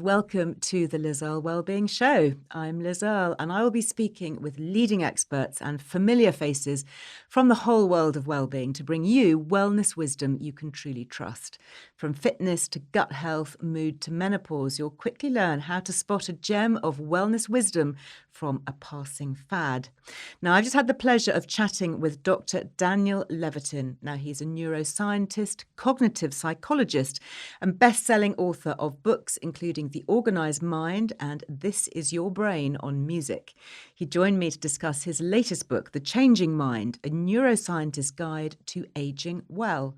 welcome to the Liz Earle Wellbeing Show. I'm Liz Earle, and I will be speaking with leading experts and familiar faces from the whole world of wellbeing to bring you wellness wisdom you can truly trust. From fitness to gut health, mood to menopause, you'll quickly learn how to spot a gem of wellness wisdom from a passing fad. Now, I've just had the pleasure of chatting with Dr. Daniel Levitin. Now, he's a neuroscientist, cognitive psychologist, and best-selling author of books including The Organized Mind and This Is Your Brain on Music. He joined me to discuss his latest book, The Changing Mind, a neuroscientist's guide to aging well.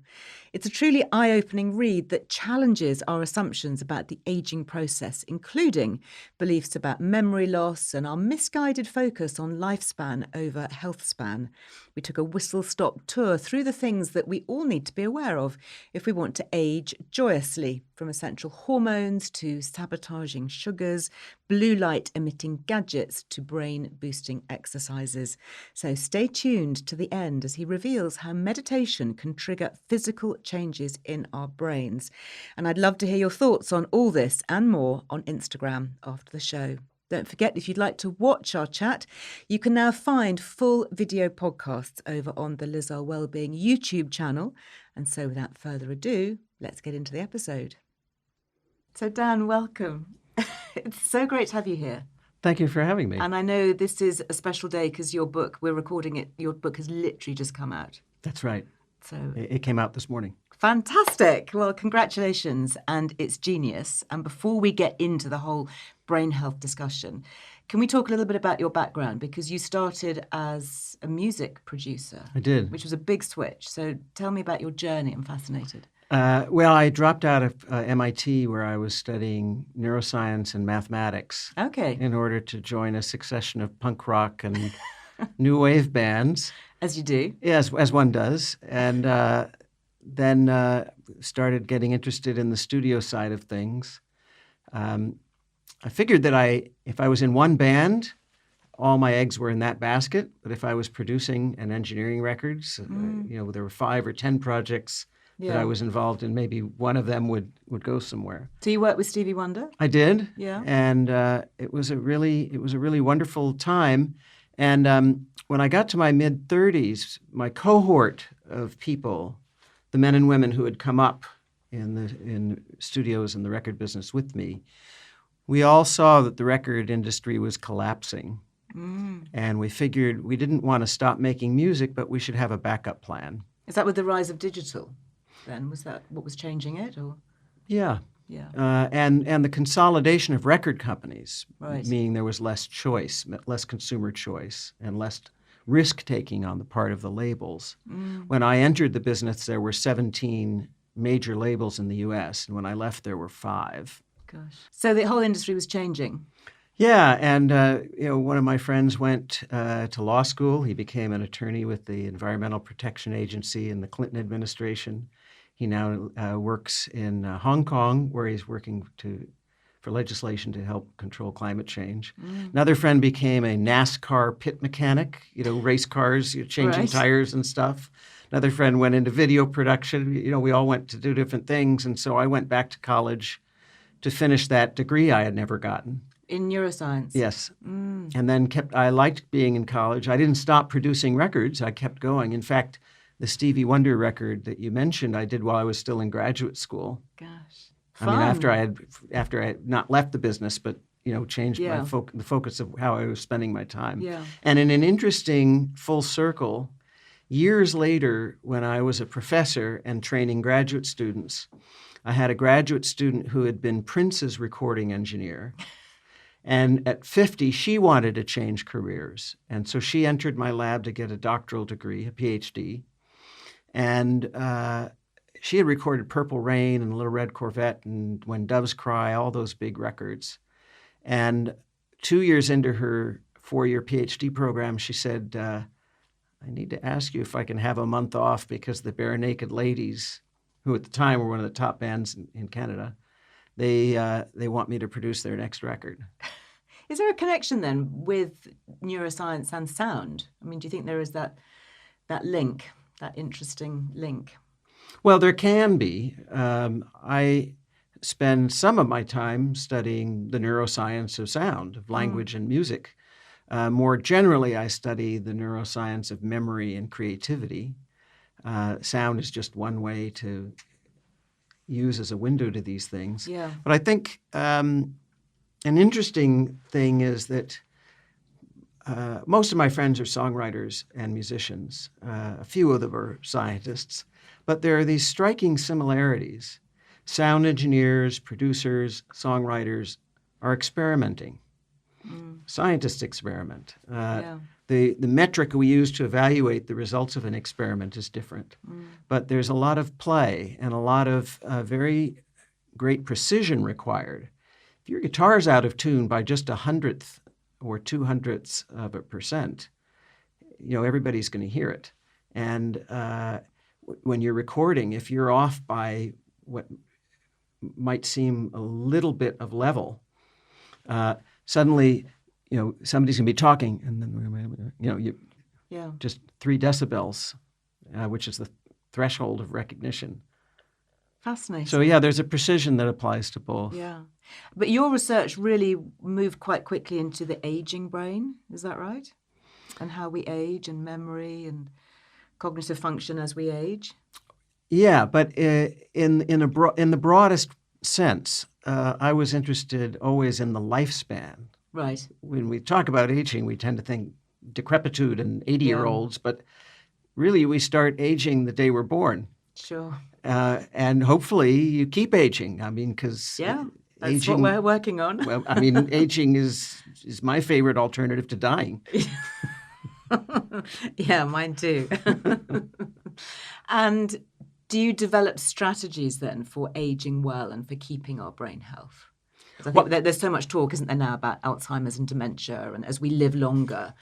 It's a truly eye-opening read that challenges our assumptions about the aging process, including beliefs about memory loss and our misguided focus on lifespan over health span. We took a whistle-stop tour through the things that we all need to be aware of if we want to age joyously, from essential hormones to sabotaging sugars, blue light emitting gadgets to brain boosting exercises. So stay tuned to the end as he reveals how meditation can trigger physical changes in our brains. And I'd love to hear your thoughts on all this and more on Instagram after the show. Don't forget, if you'd like to watch our chat, you can now find full video podcasts over on the Liz Earle Wellbeing YouTube channel. And so without further ado, let's get into the episode. So Dan, welcome. It's so great to have you here. Thank you for having me. And I know this is a special day because your book, we're recording it, your book has literally just come out. That's right. So it came out this morning. Fantastic. Well, congratulations. And it's genius. And before we get into the whole brain health discussion, can we talk a little bit about your background? Because you started as a music producer. I did. Which was a big switch. So tell me about your journey. I'm fascinated. Well, I dropped out of MIT where I was studying neuroscience and mathematics. Okay. In order to join a succession of punk rock and new wave bands. As you do. Yes, as one does. And then started getting interested in the studio side of things. I figured that if I was in one band, all my eggs were in that basket. But if I was producing and engineering records, there were 5 or 10 projects that I was involved in. Maybe one of them would go somewhere. So you worked with Stevie Wonder? I did. Yeah. And it was a really wonderful time. And when I got to my mid-30s, my cohort of people, the men and women who had come up in studios and the record business with me, we all saw that the record industry was collapsing. And we figured we didn't want to stop making music, but we should have a backup plan. Is that with the rise of digital then? Was that what was changing it? Or? Yeah. Yeah. And the consolidation of record companies, right. Meaning there was less choice, less consumer choice, and less risk-taking on the part of the labels. When I entered the business, there were 17 major labels in the U.S., and when I left, there were 5. Gosh. So the whole industry was changing. Yeah, and one of my friends went to law school. He became an attorney with the Environmental Protection Agency in the Clinton administration. He now works in Hong Kong, where he's working for legislation to help control climate change. Another friend became a NASCAR pit mechanic, race cars, changing tires and stuff. Another friend went into video production. We all went to do different things, and so I went back to college to finish that degree I had never gotten. In neuroscience? Yes. And then I liked being in college. I didn't stop producing records. I kept going. In fact, the Stevie Wonder record that you mentioned, I did while I was still in graduate school. Gosh. Fun. I mean, after I had not left the business, but changed the focus of how I was spending my time. Yeah. And in an interesting full circle, years later, when I was a professor and training graduate students, I had a graduate student who had been Prince's recording engineer. And at 50, she wanted to change careers. And so she entered my lab to get a doctoral degree, a PhD. And she had recorded Purple Rain and Little Red Corvette and When Doves Cry, all those big records. And 2 years into her 4-year PhD program, she said, I need to ask you if I can have a month off because the Bare Naked Ladies, who at the time were one of the top bands in Canada, they want me to produce their next record. Is there a connection then with neuroscience and sound? I mean, do you think there is that link, that interesting link? Well, there can be. spend some of my time studying the neuroscience of sound, of language and music. More generally, I study the neuroscience of memory and creativity. Sound is just one way to use as a window to these things. Yeah. But I think an interesting thing is that most of my friends are songwriters and musicians. A few of them are scientists. But there are these striking similarities. Sound engineers, producers, songwriters are experimenting. Scientists experiment. The metric we use to evaluate the results of an experiment is different. But there's a lot of play and a lot of very great precision required. If your guitar's out of tune by just 100th or 200ths of a percent, everybody's going to hear it. And when you're recording, if you're off by what might seem a little bit of level, suddenly, somebody's going to be talking, and then, just 3 decibels, which is the threshold of recognition. Fascinating. So, there's a precision that applies to both. Yeah. But your research really moved quite quickly into the aging brain, is that right? And how we age and memory and cognitive function as we age? Yeah, but in the broadest sense, I was interested always in the lifespan. Right. When we talk about aging, we tend to think decrepitude and 80-year-olds, but really we start aging the day we're born. Sure. And hopefully you keep aging. I mean, because that's aging, what we're working on. Well, I mean, aging is my favorite alternative to dying. Yeah, mine too. And do you develop strategies then for aging well and for keeping our brain health? I think there's so much talk, isn't there, now about Alzheimer's and dementia, and as we live longer,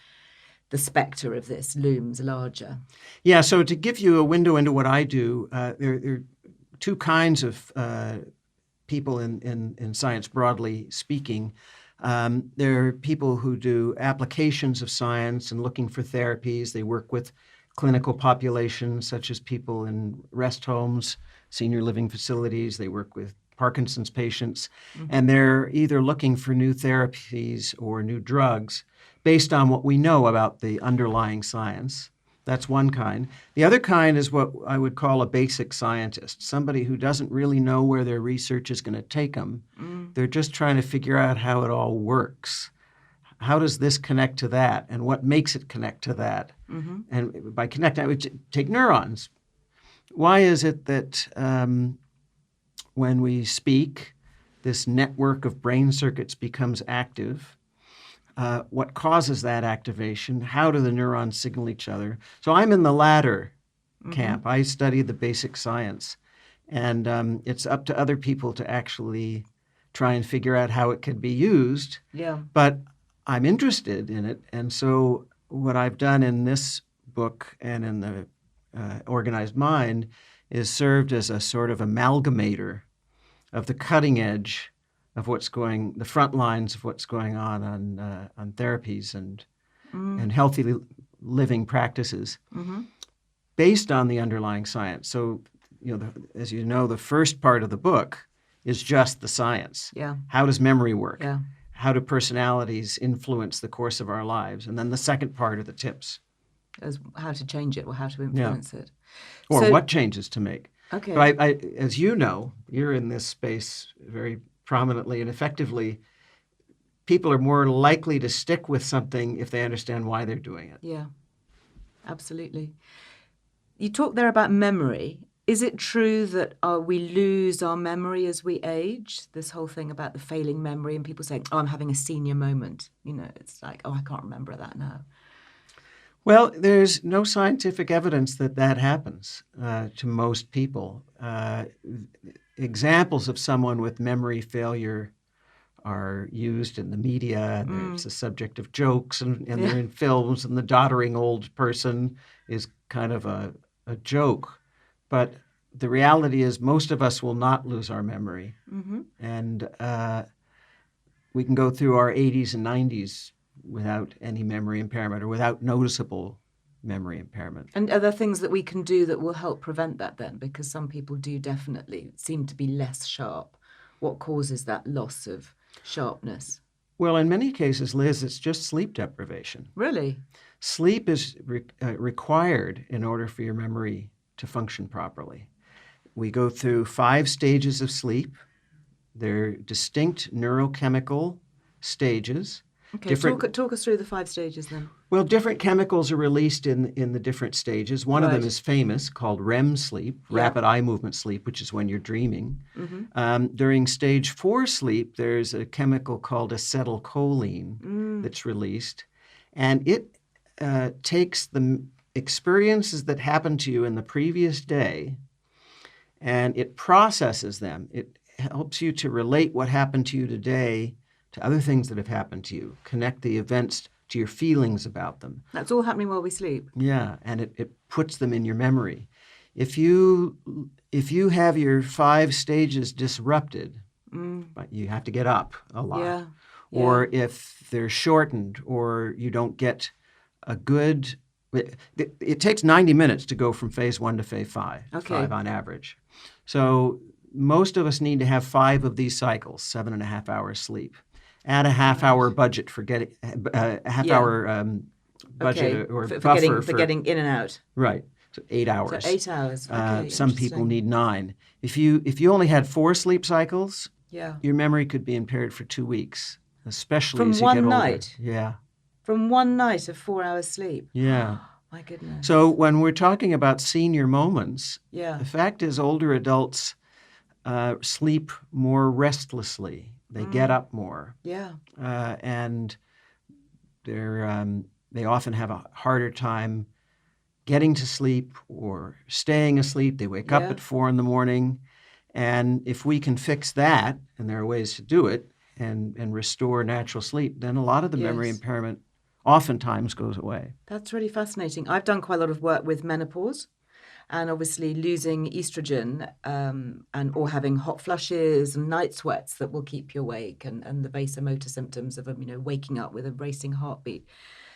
the spectre of this looms larger. Yeah, so to give you a window into what I do, there are 2 kinds of people in science, broadly speaking. There are people who do applications of science and looking for therapies. They work with clinical populations, such as people in rest homes, senior living facilities. They work with Parkinson's patients, and they're either looking for new therapies or new drugs based on what we know about the underlying science. That's one kind. The other kind is what I would call a basic scientist, somebody who doesn't really know where their research is going to take them. They're just trying to figure out how it all works. How does this connect to that, and what makes it connect to that? And by connect, I would take neurons. Why is it that when we speak, this network of brain circuits becomes active? What causes that activation? How do the neurons signal each other? So I'm in the latter camp. I study the basic science. And it's up to other people to actually try and figure out how it can be used. Yeah. But I'm interested in it. And so what I've done in this book and in the Organized Mind is served as a sort of amalgamator of the cutting edge of the front lines of what's going on therapies and healthy living practices based on the underlying science. So, as you know, the first part of the book is just the science. Yeah. How does memory work? Yeah. How do personalities influence the course of our lives? And then the second part are the tips. As how to change it or how to influence it. Or what changes to make. Okay. But I, as you know, you're in this space very prominently and effectively. People are more likely to stick with something if they understand why they're doing it. Yeah, absolutely. You talked there about memory. Is it true that we lose our memory as we age? This whole thing about the failing memory and people saying, I'm having a senior moment. It's like, I can't remember that now. Well, there's no scientific evidence that happens to most people. Examples of someone with memory failure are used in the media, and it's the subject of jokes, and they're in films, and the doddering old person is kind of a joke. But the reality is most of us will not lose our memory. And we can go through our 80s and 90s without any memory impairment or without noticeable memory impairment. And are there things that we can do that will help prevent that then? Because some people do definitely seem to be less sharp. what causes that loss of sharpness? Well, in many cases, Liz, it's just sleep deprivation. Really? Sleep is required in order for your memory to function properly. We go through 5 stages of sleep. They're distinct neurochemical stages. Okay, talk us through the 5 stages then. Well, different chemicals are released in the different stages. One of them is famous, called REM sleep, rapid eye movement sleep, which is when you're dreaming. During stage 4 sleep, there's a chemical called acetylcholine that's released, and it takes the experiences that happened to you in the previous day, and it processes them. It helps you to relate what happened to you today to other things that have happened to you, connect the events to your feelings about them. That's all happening while we sleep. Yeah, and it puts them in your memory. If you have your 5 stages disrupted, but you have to get up a lot, or if they're shortened, or you don't get a good... It takes 90 minutes to go from phase 1 to phase 5, 5 on average. So most of us need to have 5 of these cycles, 7.5 hours sleep. Add a half-hour budget for getting a half-hour budget or buffer for getting in and out. Right, so 8 hours. So 8 hours. Okay, some people need 9. If you only had 4 sleep cycles, your memory could be impaired for 2 weeks, especially from as you get older. From one night. Yeah. From one night of 4 hours sleep. Yeah. My goodness. So when we're talking about senior moments, the fact is older adults sleep more restlessly. They get up more. Yeah. And they often have a harder time getting to sleep or staying asleep. They wake up at 4 a.m. And if we can fix that, and there are ways to do it, and restore natural sleep, then a lot of the memory impairment oftentimes goes away. That's really fascinating. I've done quite a lot of work with menopause. And obviously losing estrogen or having hot flushes and night sweats that will keep you awake, and the vasomotor symptoms of waking up with a racing heartbeat.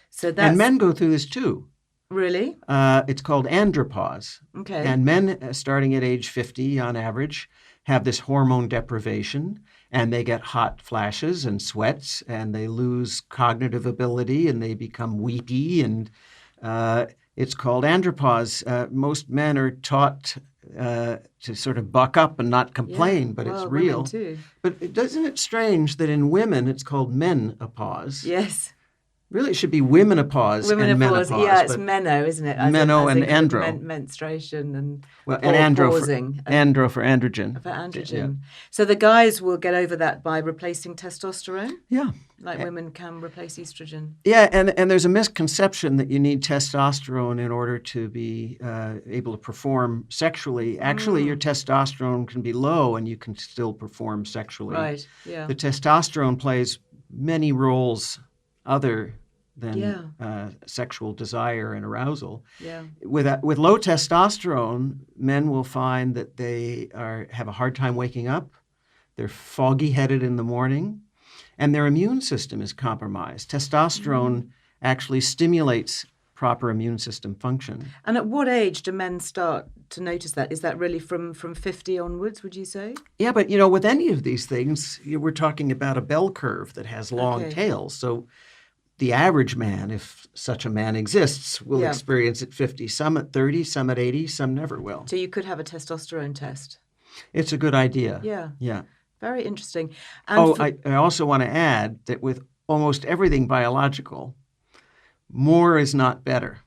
So that's... And men go through this too. Really? It's called andropause. Okay. And men starting at age 50 on average have this hormone deprivation, and they get hot flashes and sweats, and they lose cognitive ability, and they become weepy, and it's called andropause. Most men are taught to sort of buck up and not complain, but it's real. Women too. But isn't it strange that in women it's called menopause? Yes. Really, it should be womenopause and menopause. Yeah, it's meno, isn't it? Meno and andro. Menstruation and andro pausing. Andro for androgen. For androgen. Yeah. So the guys will get over that by replacing testosterone? Yeah. Like women can replace estrogen? Yeah, and there's a misconception that you need testosterone in order to be able to perform sexually. Actually, your testosterone can be low and you can still perform sexually. Right, yeah. The testosterone plays many roles other than sexual desire and arousal. Yeah. With low testosterone, men will find that they have a hard time waking up. They're foggy-headed in the morning, and their immune system is compromised. Testosterone actually stimulates proper immune system function. And at what age do men start to notice that? Is that really from 50 onwards, would you say? Yeah, but with any of these things, we're talking about a bell curve that has long tails. So the average man, if such a man exists, will experience it 50, some at 30, some at 80, some never will. So you could have a testosterone test. It's a good idea. Yeah. Yeah. Very interesting. And I also want to add that with almost everything biological, more is not better.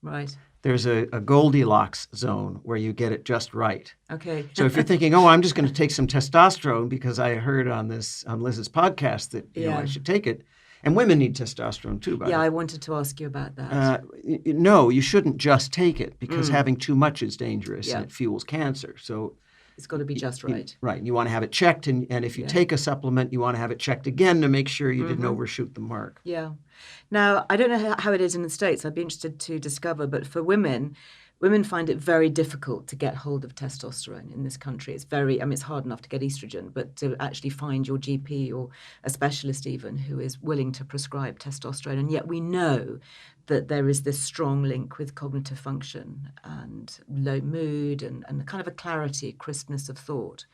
Right. There's a Goldilocks zone where you get it just right. Okay. So if you're thinking, I'm just going to take some testosterone because I heard on Liz's podcast that I should take it. And women need testosterone too, by the way. Yeah, I wanted to ask you about that. No, you shouldn't just take it because having too much is dangerous and it fuels cancer. So it's got to be just right. Right. You want to have it checked. And if you take a supplement, you want to have it checked again to make sure you didn't overshoot the mark. Yeah. Now, I don't know how it is in the States. I'd be interested to discover. But for women find it very difficult to get hold of testosterone in this country. It's it's hard enough to get estrogen, but to actually find your GP or a specialist even who is willing to prescribe testosterone. And yet we know that there is this strong link with cognitive function and low mood and kind of a clarity, crispness of thought.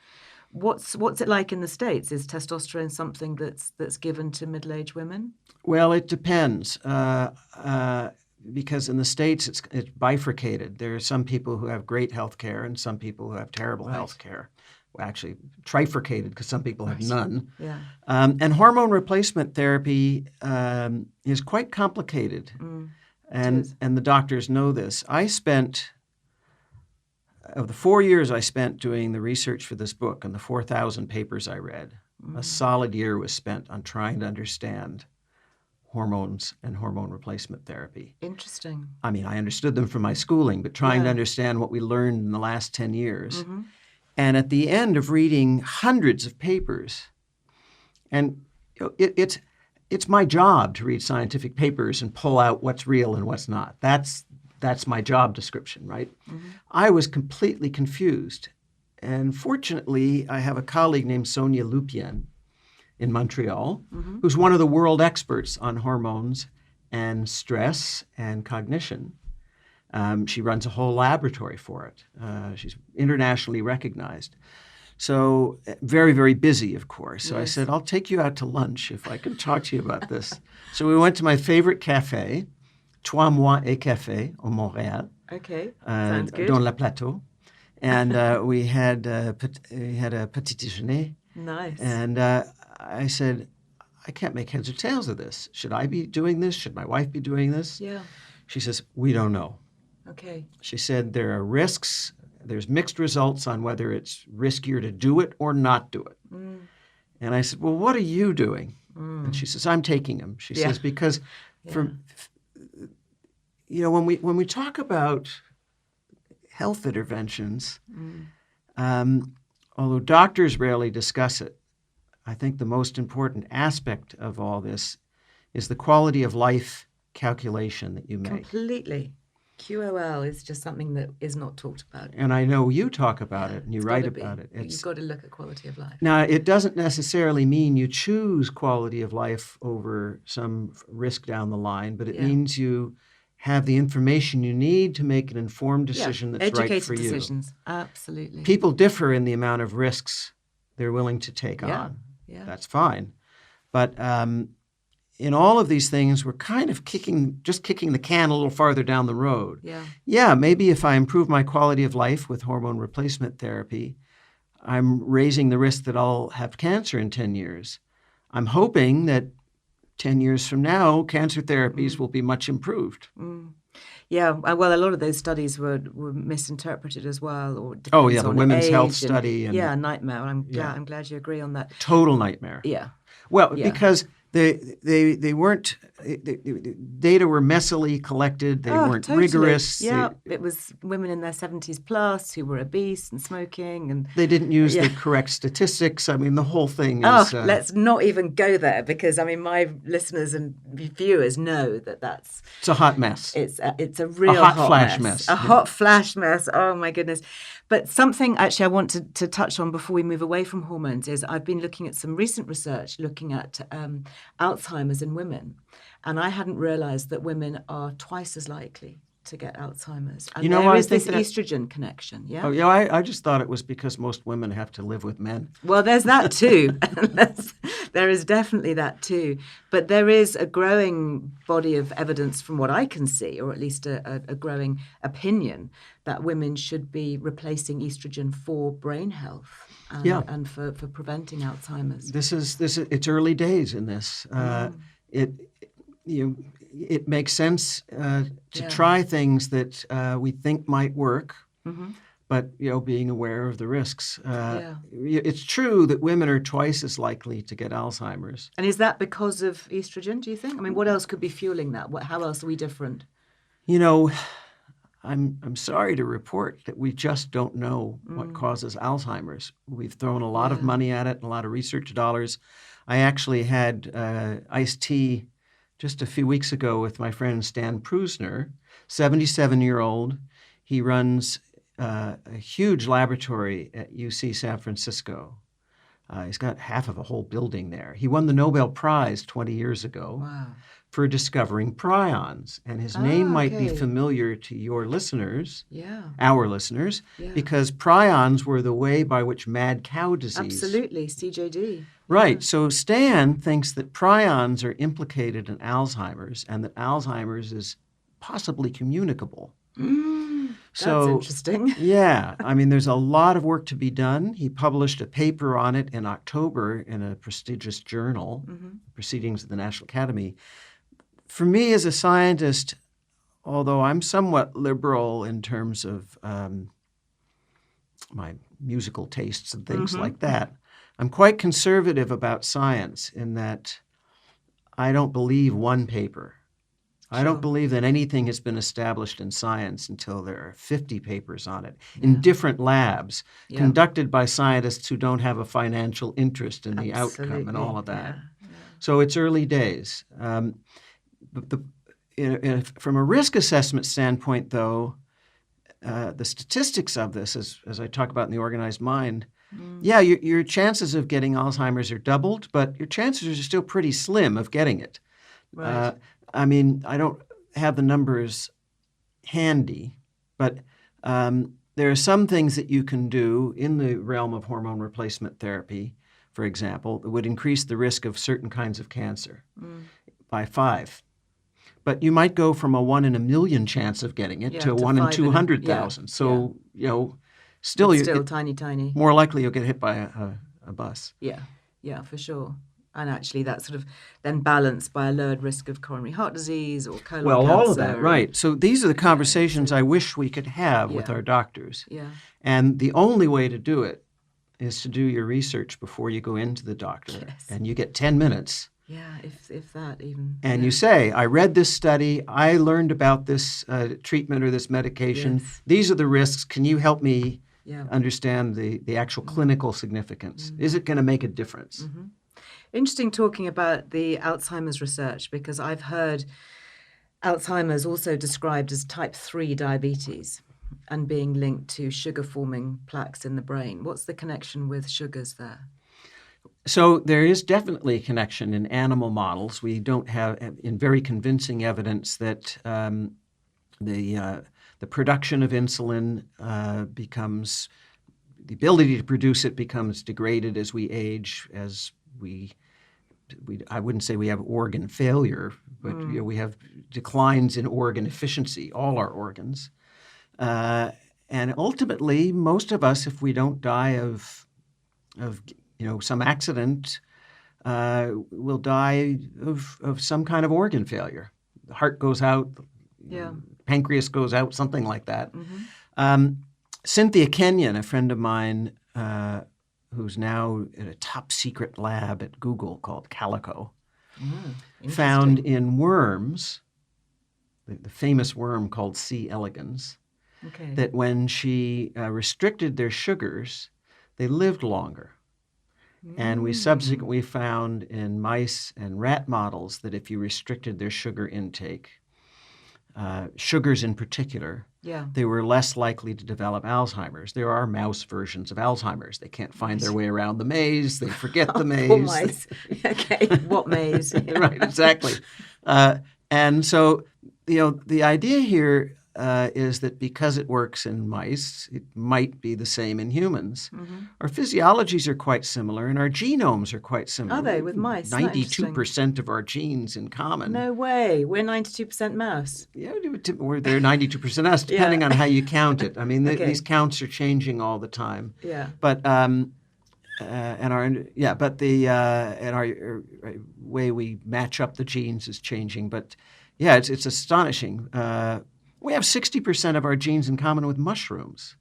What's it like in the States? Is testosterone something that's given to middle-aged women? Well, it depends. Because in the States, it's bifurcated. There are some people who have great health care and some people who have terrible health care. Well, actually, trifurcated because some people have none. Yeah. And hormone replacement therapy is quite complicated. And the doctors know this. Of the 4 years I spent doing the research for this book and the 4,000 papers I read, a solid year was spent on trying to understand hormones and hormone replacement therapy. Interesting. I mean, I understood them from my schooling, but trying to understand what we learned in the last 10 years. And at the end of reading hundreds of papers, and it's my job to read scientific papers and pull out what's real and what's not. That's my job description, right? I was completely confused. And fortunately, I have a colleague named Sonia Lupien in Montreal, who's one of the world experts on hormones and stress and cognition. She runs a whole laboratory for it. She's internationally recognized. So very, very busy, of course. So I said, I'll take you out to lunch if I can talk to you about this. So we went to my favorite cafe, Trois Mois et Café, au Montréal. Okay, sounds good. Dans le plateau. And we had a petit déjeuner. Nice. And I said, I can't make heads or tails of this. Should I be doing this? Should my wife be doing this? Yeah. She says, we don't know. Okay. She said, there are risks. There's mixed results on whether it's riskier to do it or not do it. And I said, well, what are you doing? And she says, I'm taking them. She says, because when we talk about health interventions, although doctors rarely discuss it, I think the most important aspect of all this is the quality of life calculation that you make. Completely. QOL is just something that is not talked about. And I know you talk about it and you write about it. You've got to look at quality of life. Now, it doesn't necessarily mean you choose quality of life over some risk down the line, but it means you have the information you need to make an informed decision that's right for you. Educated decisions, absolutely. People differ in the amount of risks they're willing to take on. Yeah. That's fine. But in all of these things, we're kind of kicking the can a little farther down the road. Yeah, maybe if I improve my quality of life with hormone replacement therapy, I'm raising the risk that I'll have cancer in 10 years. I'm hoping that 10 years from now, cancer therapies will be much improved. Yeah, well, a lot of those studies were misinterpreted as well. Or the Women's Health Study. Nightmare. I'm glad you agree on that. Total nightmare. Yeah. Well, because they weren't, the data were messily collected. They weren't rigorous. Yeah, it was women in their 70s plus who were obese and smoking. And they didn't use the correct statistics. I mean, the whole thing is... let's not even go there because, I mean, my listeners and viewers know that's... It's a hot mess. It's a real hot flash mess. Hot flash mess. Oh, my goodness. But something actually I want to touch on before we move away from hormones is I've been looking at some recent research looking at Alzheimer's in women. And I hadn't realized that women are twice as likely to get Alzheimer's. And there is this estrogen connection, yeah? Oh, yeah, I just thought it was because most women have to live with men. Well, there's that too. There is definitely that too. But there is a growing body of evidence from what I can see, or at least a growing opinion, that women should be replacing estrogen for brain health and for preventing Alzheimer's. It's early days in this. It makes sense to try things that we think might work, but being aware of the risks. It's true that women are twice as likely to get Alzheimer's. And is that because of estrogen, do you think? I mean, what else could be fueling that? How else are we different? I'm sorry to report that we just don't know what causes Alzheimer's. We've thrown a lot of money at it and a lot of research dollars. I actually had iced tea just a few weeks ago with my friend Stan Prusner, 77-year-old. He runs a huge laboratory at UC San Francisco. He's got half of a whole building there. He won the Nobel Prize 20 years ago Wow. for discovering prions. And his name might be okay. familiar to your listeners, Yeah. our listeners, Yeah. because prions were the way by which mad cow disease. Absolutely, CJD. Right. Yeah. So Stan thinks that prions are implicated in Alzheimer's and that Alzheimer's is possibly communicable. That's interesting. Yeah, I mean, there's a lot of work to be done. He published a paper on it in October in a prestigious journal, Proceedings of the National Academy. For me as a scientist, although I'm somewhat liberal in terms of my musical tastes and things like that, I'm quite conservative about science in that I don't believe one paper. I don't believe that anything has been established in science until there are 50 papers on it in different labs conducted by scientists who don't have a financial interest in the outcome and all of that. So it's early days. From a risk assessment standpoint, though, the statistics of this, as I talk about in The Organized Mind, your chances of getting Alzheimer's are doubled, but your chances are still pretty slim of getting it. Right. I mean, I don't have the numbers handy, but there are some things that you can do in the realm of hormone replacement therapy, for example, that would increase the risk of certain kinds of cancer by 5. But you might go from a 1 in a million chance of getting it to a 1 in 200,000. So, still tiny. More likely you'll get hit by a bus. Yeah, for sure. And actually that's sort of then balanced by a lowered risk of coronary heart disease or colon cancer. All of that, right. So these are the conversations I wish we could have with our doctors. Yeah. And the only way to do it is to do your research before you go into the doctor. Yes. And you get 10 minutes. Yeah, if that even. And you say, I read this study, I learned about this treatment or this medication. Yes. These are the risks. Can you help me Yeah. understand the actual clinical significance? Is it going to make a difference? Interesting talking about the Alzheimer's research, because I've heard Alzheimer's also described as type 3 diabetes and being linked to sugar-forming plaques in the brain. What's the connection with sugars there? So there is definitely a connection in animal models. We don't have in very convincing evidence that the production of insulin becomes, the ability to produce it becomes degraded as we age, as I wouldn't say we have organ failure, but we have declines in organ efficiency, all our organs. And ultimately, most of us, if we don't die of some accident, will die of some kind of organ failure. The heart goes out, pancreas goes out, something like that. Cynthia Kenyon, a friend of mine, who's now in a top secret lab at Google called Calico, found in worms, the famous worm called C. elegans, that when she restricted their sugars, they lived longer. And we subsequently found in mice and rat models that if you restricted their sugar intake, sugars in particular, they were less likely to develop Alzheimer's. There are mouse versions of Alzheimer's. They can't find their way around the maze. They forget the maze. Poor mice. Okay, what maze? Right, exactly. And so, the idea here is that because it works in mice, it might be the same in humans. Our physiologies are quite similar, and our genomes are quite similar. Are they, with mice? 92% of our genes in common. No way. We're 92% mouse. Yeah, they're 92% us, depending on how you count it. I mean, these counts are changing all the time. Yeah. But and our way we match up the genes is changing. But yeah, it's astonishing. We have 60% of our genes in common with mushrooms,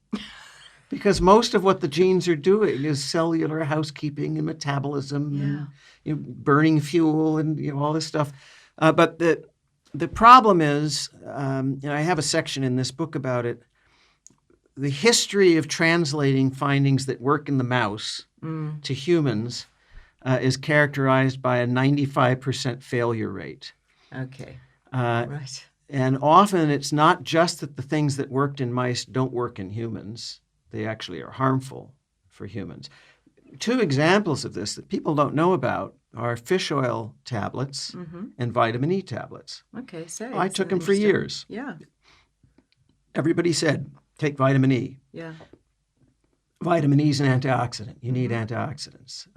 because most of what the genes are doing is cellular housekeeping and metabolism, and burning fuel and all this stuff. But the problem is, I have a section in this book about it. The history of translating findings that work in the mouse to humans is characterized by a 95% failure rate. Okay. Right. And often it's not just that the things that worked in mice don't work in humans. They actually are harmful for humans. two examples of this that people don't know about are fish oil tablets and vitamin E tablets. Okay, so I took them for years. Yeah. Everybody said, take vitamin E. Yeah. Vitamin E is an antioxidant. You need antioxidants.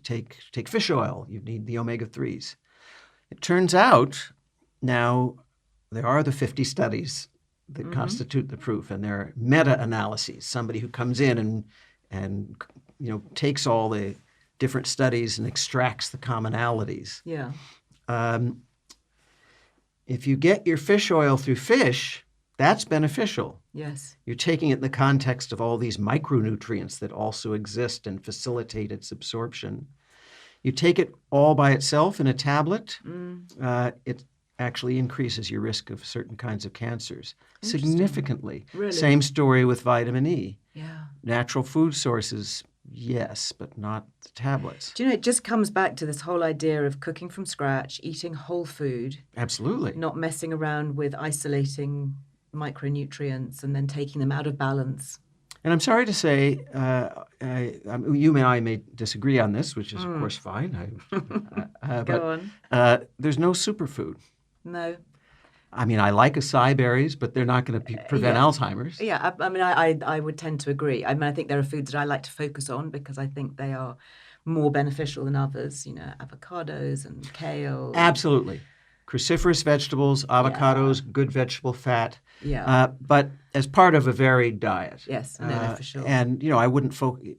Take fish oil. You need the omega-3s. It turns out now there are the 50 studies that constitute the proof, and there are meta-analyses. Somebody who comes in and takes all the different studies and extracts the commonalities. Yeah. If you get your fish oil through fish, that's beneficial. Yes. You're taking it in the context of all these micronutrients that also exist and facilitate its absorption. You take it all by itself in a tablet, it actually increases your risk of certain kinds of cancers significantly. Really? Same story with vitamin E. Yeah. Natural food sources, yes, but not the tablets. Do you know, it just comes back to this whole idea of cooking from scratch, eating whole food. Absolutely. Not messing around with isolating micronutrients and then taking them out of balance. And I'm sorry to say, you and I may disagree on this, which is, of course, fine. Go on. There's no superfood. No. I mean, I like acai berries, but they're not going to prevent Alzheimer's. Yeah, I mean, I would tend to agree. I mean, I think there are foods that I like to focus on because I think they are more beneficial than others, avocados and kale. Absolutely. Cruciferous vegetables, avocados, good vegetable fat. Yeah. But as part of a varied diet. Yes, I know that for sure. And, I wouldn't focus.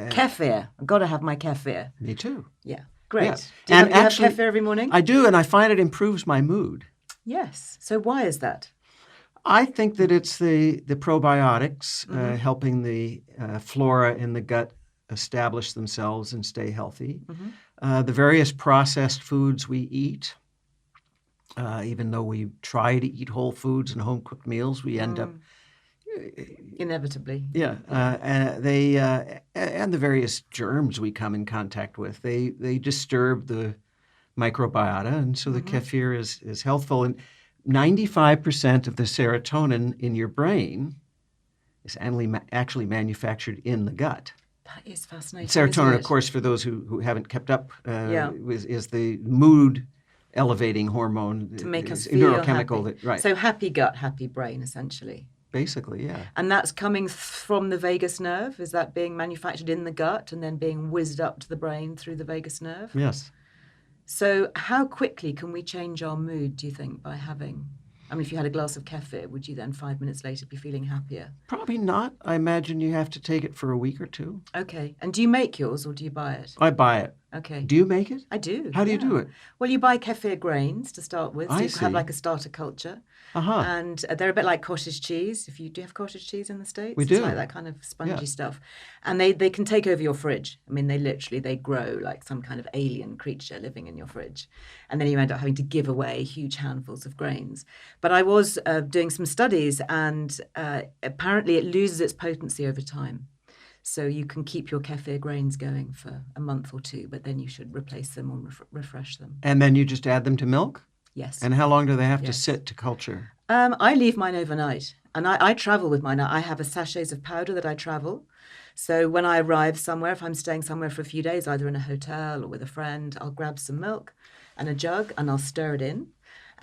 Kefir. I've got to have my kefir. Me too. Yeah. Great. Yeah. Do you And have actually, kefir every morning? I do, and I find it improves my mood. Yes. So why is that? I think that it's the probiotics helping the flora in the gut establish themselves and stay healthy. The various processed foods we eat, even though we try to eat whole foods and home-cooked meals, we end up inevitably. Yeah, and the various germs we come in contact with, they disturb the microbiota, and so the kefir is healthful. And 95% of the serotonin in your brain is actually manufactured in the gut. That is fascinating. Serotonin, of course, for those who haven't kept up, is the mood elevating hormone to make us feel neurochemical happy. Right. So happy gut, happy brain, essentially. Basically, yeah. And that's coming from the vagus nerve? Is that being manufactured in the gut and then being whizzed up to the brain through the vagus nerve? Yes. So how quickly can we change our mood, do you think, by having... I mean, if you had a glass of kefir, would you then 5 minutes later be feeling happier? Probably not. I imagine you have to take it for a week or two. Okay. And do you make yours or do you buy it? I buy it. Okay. Do you make it? I do. How do you do it? Well, you buy kefir grains to start with, so I you have see. like a starter culture. Uh-huh. And they're a bit like cottage cheese. Do you have cottage cheese in the States? We do. It's like that kind of spongy stuff. And they can take over your fridge. I mean, they grow like some kind of alien creature living in your fridge. And then you end up having to give away huge handfuls of grains. But I was doing some studies, and apparently it loses its potency over time. So you can keep your kefir grains going for a month or two, but then you should replace them or refresh them. And then you just add them to milk? Yes. And how long do they have to sit to culture? I leave mine overnight, and I travel with mine. I have a sachets of powder that I travel. So when I arrive somewhere, if I'm staying somewhere for a few days, either in a hotel or with a friend, I'll grab some milk and a jug and I'll stir it in.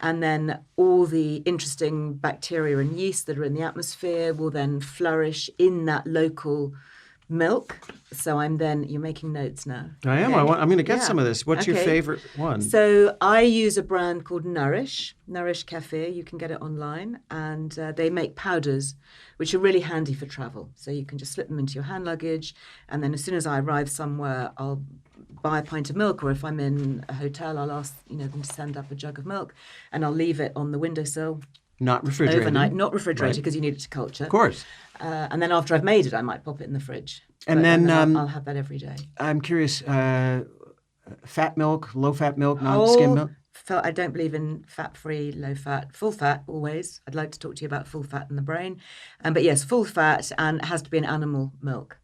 And then all the interesting bacteria and yeast that are in the atmosphere will then flourish in that local milk. So you're making notes now. I am. Okay. I'm going to get some of this. What's your favorite one? So I use a brand called Nourish Kefir. You can get it online. And they make powders, which are really handy for travel. So you can just slip them into your hand luggage. And then as soon as I arrive somewhere, I'll buy a pint of milk. Or if I'm in a hotel, I'll ask them to send up a jug of milk. And I'll leave it on the windowsill. Not refrigerated. Overnight. Not refrigerated because you need it to culture. Of course. And then after I've made it, I might pop it in the fridge. And then I'll have that every day. I'm curious, fat milk, low-fat milk, non-skim milk? I don't believe in fat-free, low-fat, full fat always. I'd like to talk to you about full fat in the brain. But yes, full fat, and it has to be an animal milk.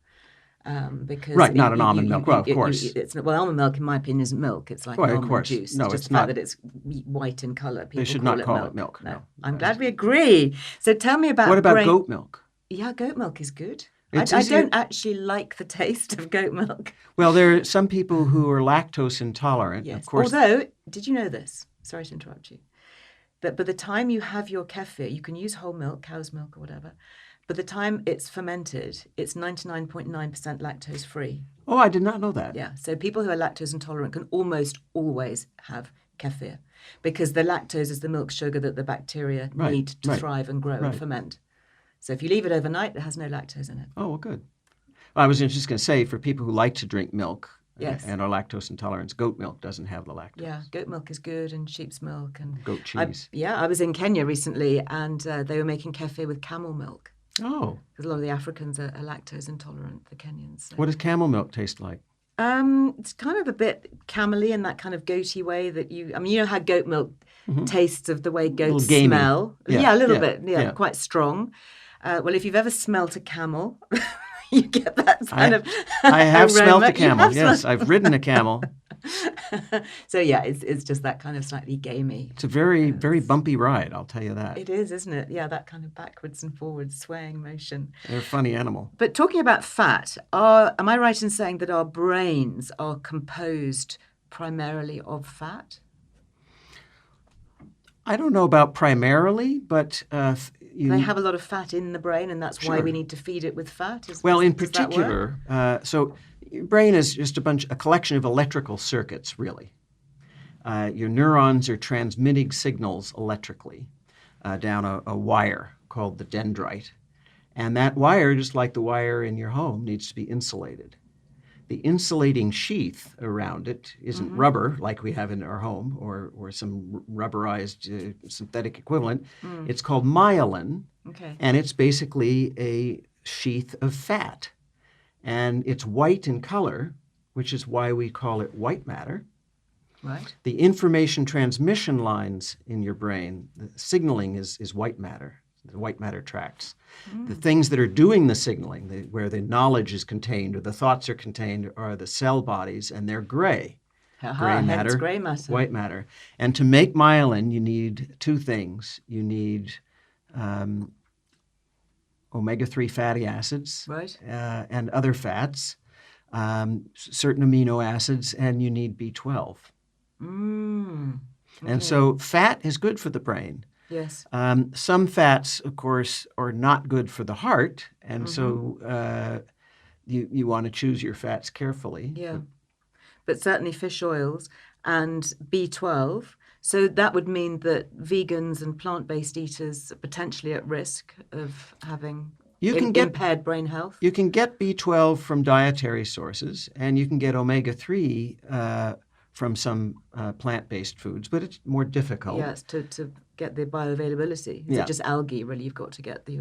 Because not an almond milk. Well, of course. Almond milk, in my opinion, isn't milk. It's like almond juice. No, just it's the fact not. that it's white in colour. They should not call it milk. No. I'm glad we agree. So tell me about What about goat milk? Yeah, goat milk is good. It's I easier. don't actually like the taste of goat milk. Well, there are some people who are lactose intolerant. Yes. Of course. Although, did you know this? Sorry to interrupt you. But by the time you have your kefir, you can use whole milk, cow's milk or whatever. By the time it's fermented, it's 99.9% lactose free. Oh, I did not know that. Yeah. So people who are lactose intolerant can almost always have kefir because the lactose is the milk sugar that the bacteria need to thrive and grow and ferment. So if you leave it overnight, it has no lactose in it. Oh, well, good. Well, I was just going to say, for people who like to drink milk and are lactose intolerant, goat milk doesn't have the lactose. Yeah, goat milk is good, and sheep's milk. And goat cheese. I was in Kenya recently, and they were making kefir with camel milk. Oh. Because a lot of the Africans are lactose intolerant, the Kenyans. So. What does camel milk taste like? It's kind of a bit camely in that kind of goaty way that you know how goat milk tastes of the way goats smell? Yeah, a little bit, quite strong. Well, if you've ever smelt a camel, you get that kind of I have aroma. Smelt a camel, yes. I've ridden a camel. So, yeah, it's just that kind of slightly gamey. It's a very, very bumpy ride, I'll tell you that. It is, isn't it? Yeah, that kind of backwards and forwards swaying motion. They're a funny animal. But talking about fat, am I right in saying that our brains are composed primarily of fat? I don't know about primarily, but they have a lot of fat in the brain, and that's why we need to feed it with fat. In particular, so your brain is just a collection of electrical circuits, really. Your neurons are transmitting signals electrically down a wire called the dendrite, and that wire, just like the wire in your home, needs to be insulated. The insulating sheath around it isn't rubber like we have in our home or some rubberized synthetic equivalent. It's called myelin, and it's basically a sheath of fat. And it's white in color, which is why we call it white matter. Right. The information transmission lines in your brain, the signaling is white matter. The white matter tracts. The things that are doing the signaling, where the knowledge is contained or the thoughts are contained, are the cell bodies, and they're gray. Gray matter, white matter. And to make myelin, you need two things. You need omega-3 fatty acids and other fats, certain amino acids, and you need B12. And so fat is good for the brain. Yes. Some fats, of course, are not good for the heart, and so you want to choose your fats carefully. Yeah, but certainly fish oils and B12. So that would mean that vegans and plant-based eaters are potentially at risk of having impaired brain health. You can get B12 from dietary sources, and you can get omega-3 from some plant-based foods, but it's more difficult. Yes, to get the bioavailability. Is it just algae, really, you've got to get the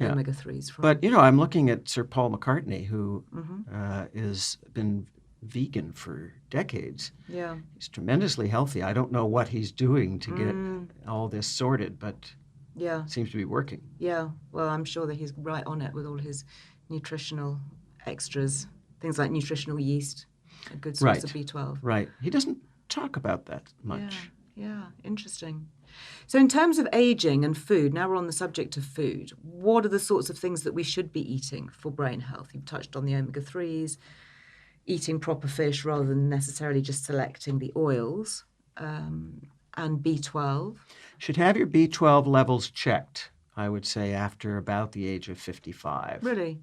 omega-3s from? But, I'm looking at Sir Paul McCartney, who has been vegan for decades. Yeah. He's tremendously healthy. I don't know what he's doing to get all this sorted, but it seems to be working. Yeah, well, I'm sure that he's right on it with all his nutritional extras, things like nutritional yeast. A good source of B12. Right. He doesn't talk about that much. Yeah, interesting. So in terms of aging and food, now we're on the subject of food, what are the sorts of things that we should be eating for brain health? You've touched on the omega-3s, eating proper fish rather than necessarily just selecting the oils, and B12. Should have your B12 levels checked, I would say, after about the age of 55. Really?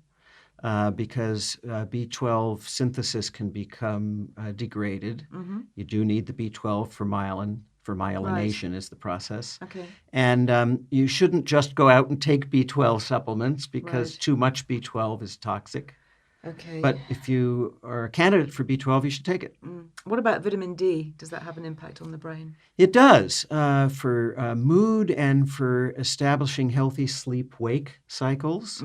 Because B12 synthesis can become degraded. You do need the B12 for myelination is the process. Okay. And you shouldn't just go out and take B12 supplements because too much B12 is toxic. Okay. But if you are a candidate for B12, you should take it. What about vitamin D? Does that have an impact on the brain? It does for mood and for establishing healthy sleep-wake cycles.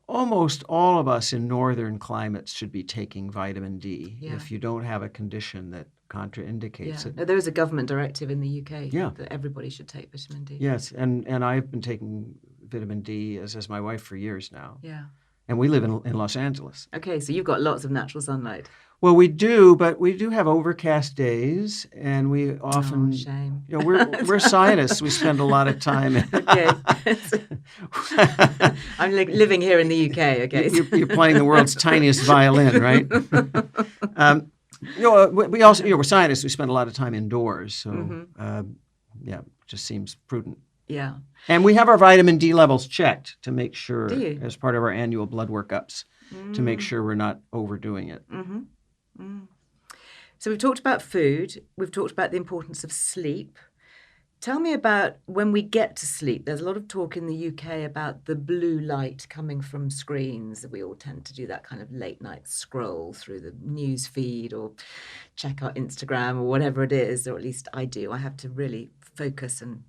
Almost all of us in northern climates should be taking vitamin D if you don't have a condition that contraindicates it. There is a government directive in the UK that everybody should take vitamin D. Yes, and I've been taking vitamin D, as my wife, for years now. Yeah. And we live in Los Angeles. Okay, so you've got lots of natural sunlight. Well, we do, but we do have overcast days, and we often, shame. We're scientists. We spend a lot of time. Okay. I'm living here in the UK. Okay, you're playing the world's tiniest violin, right? We also, we're scientists. We spend a lot of time indoors, so it just seems prudent. Yeah. And we have our vitamin D levels checked to make sure, Do you? as part of our annual blood workups, to make sure we're not overdoing it. So we've talked about food. We've talked about the importance of sleep. Tell me about when we get to sleep. There's a lot of talk in the UK about the blue light coming from screens. We all tend to do that kind of late night scroll through the news feed or check our Instagram or whatever it is, or at least I do. I have to really focus and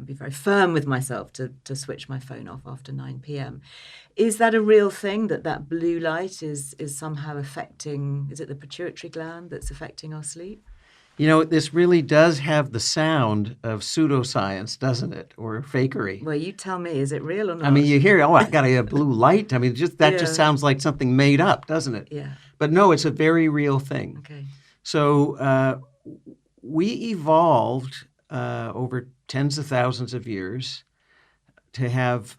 be very firm with myself to switch my phone off after 9 p.m. Is that a real thing, that blue light is somehow affecting, is it the pituitary gland that's affecting our sleep? This really does have the sound of pseudoscience, doesn't it? Or fakery. Well, you tell me, is it real or not? I mean, you hear, I got a blue light. I mean, just sounds like something made up, doesn't it? Yeah. But no, it's a very real thing. Okay. So we evolved over tens of thousands of years to have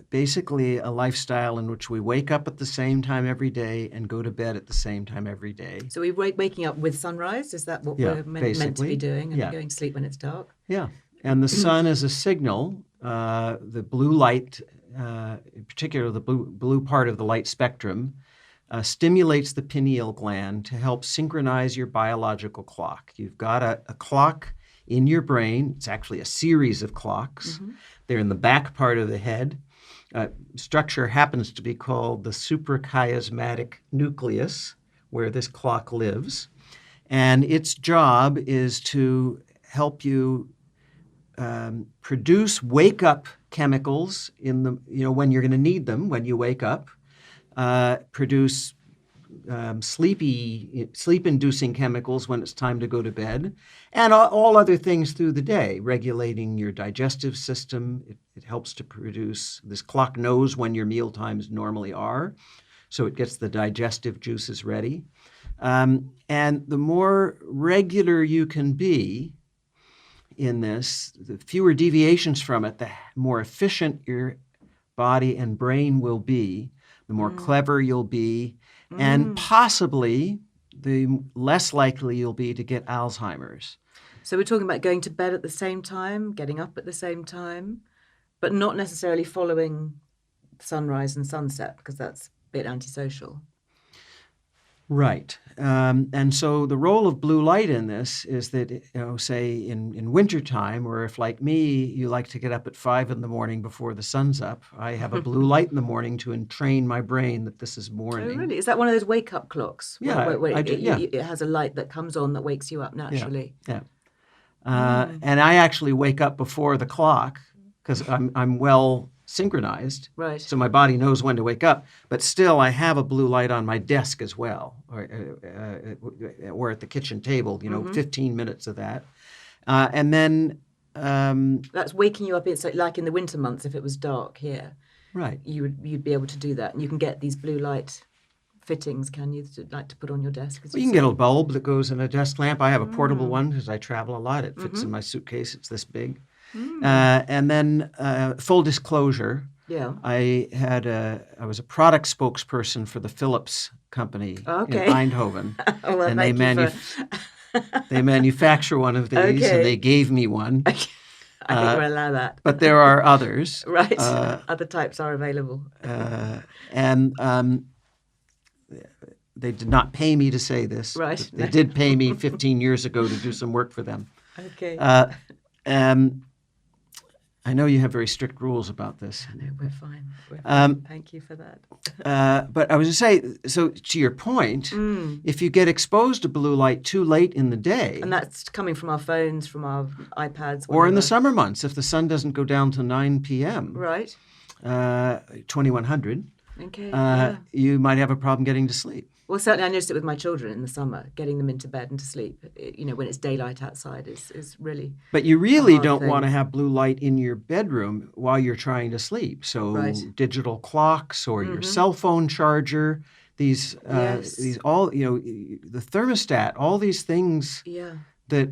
basically a lifestyle in which we wake up at the same time every day and go to bed at the same time every day. So we're waking up with sunrise? Is that what we're meant to be doing? And going to sleep when it's dark? Yeah. And the sun is a signal. The blue light, in particular the blue part of the light spectrum, stimulates the pineal gland to help synchronize your biological clock. You've got a clock in your brain. It's actually a series of clocks. They're in the back part of the head. Structure happens to be called the suprachiasmatic nucleus, where this clock lives. And its job is to help you produce wake-up chemicals in the, when you're going to need them when you wake up, produce sleep-inducing chemicals when it's time to go to bed, and all other things through the day, regulating your digestive system. It helps to produce, this clock knows when your meal times normally are, so it gets the digestive juices ready. And the more regular you can be in this, the fewer deviations from it, the more efficient your body and brain will be, the more clever you'll be, and possibly the less likely you'll be to get Alzheimer's. So we're talking about going to bed at the same time, getting up at the same time, but not necessarily following sunrise and sunset, because that's a bit antisocial. Right. And so the role of blue light in this is that, say in wintertime, or if like me, you like to get up at 5 a.m. before the sun's up, I have a blue light in the morning to entrain my brain that this is morning. Oh, really? Is that one of those wake-up clocks? Yeah. Where it has a light that comes on that wakes you up naturally. Yeah. And I actually wake up before the clock because I'm well synchronized. Right. So my body knows when to wake up. But still, I have a blue light on my desk as well, or at the kitchen table, 15 minutes of that. And then... that's waking you up, like in the winter months, if it was dark here. Right. You'd be able to do that. And you can get these blue light fittings, can you, to put on your desk? Well, you can get a bulb that goes in a desk lamp. I have a portable one because I travel a lot. It fits in my suitcase. It's this big. And then full disclosure, I was a product spokesperson for the Philips company in Eindhoven. And they manufacture one of these, and they gave me one. I think we're allowed that. But there are others. Right. Other types are available. And they did not pay me to say this. Right. They did pay me 15 years ago to do some work for them. Okay. I know you have very strict rules about this. No, we're fine. Thank you for that. But I was going to say, so to your point, if you get exposed to blue light too late in the day... And that's coming from our phones, from our iPads. Or in the summer months, if the sun doesn't go down to 9 p.m. Right. 2100, okay. you might have a problem getting to sleep. Well, certainly I noticed it with my children in the summer, getting them into bed and to sleep. When it's daylight outside is really But you really hard don't want to thing. have blue light in your bedroom while you're trying to sleep. So Right. digital clocks or your cell phone charger, these all, the thermostat, all these things Yeah. that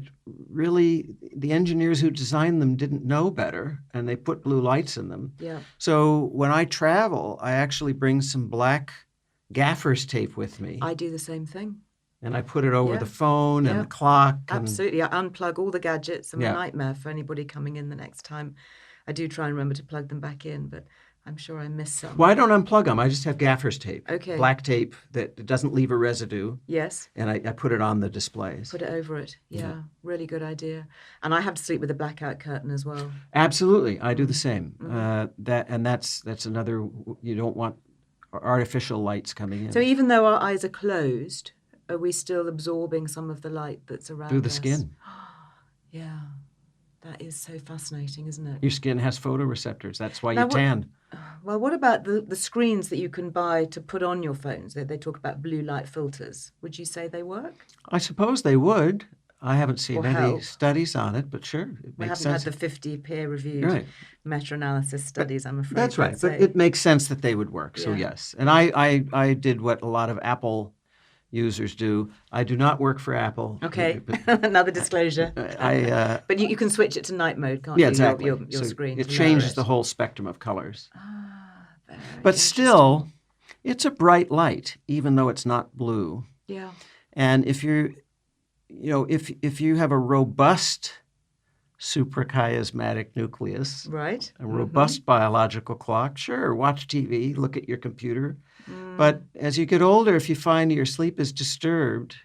really the engineers who designed them didn't know better, and they put blue lights in them. Yeah. So when I travel, I actually bring some black gaffer's tape with me, I do the same thing. and I put it over Yeah. the phone and Yeah. the clock. Absolutely. I unplug all the gadgets. I'm Yeah. a nightmare for anybody coming in the next time. I do try and remember to plug them back in, but I'm sure I miss some. Well, I don't unplug them. I just have gaffer's tape, Okay. black tape that doesn't leave a residue, Yes. and I put it on the displays. Put it over it. Yeah. Really good idea. And I have to sleep with a blackout curtain as well. Absolutely, I do the same. That's another. You don't want artificial lights coming in So even though our eyes are closed, are we still absorbing some of the light that's around us? through the skin. Yeah. That is so fascinating, isn't it? Your skin has photoreceptors. That's why Now, you tan. Well, what about the screens that you can buy to put on your phones? They talk about blue light filters. Would you say they work? I suppose they would. I haven't seen Or any help. studies on it, but sure, it We makes haven't sense. had the 50 peer-reviewed Right. meta-analysis studies, I'm afraid. That's right, I'd but say. it makes sense that they would work. So Yeah. yes, and I did what a lot of Apple users do. I do not work for Apple. Okay, but another disclosure. But you can switch it to night mode, can't yeah, you? exactly. Your So screen. it to changes lower the it. whole spectrum of colors. Very But interesting. still, it's a bright light, even though it's not blue. Yeah. And if you have a robust suprachiasmatic nucleus, Right. a robust biological clock, sure, watch TV, look at your computer. But as you get older, if you find your sleep is disturbed,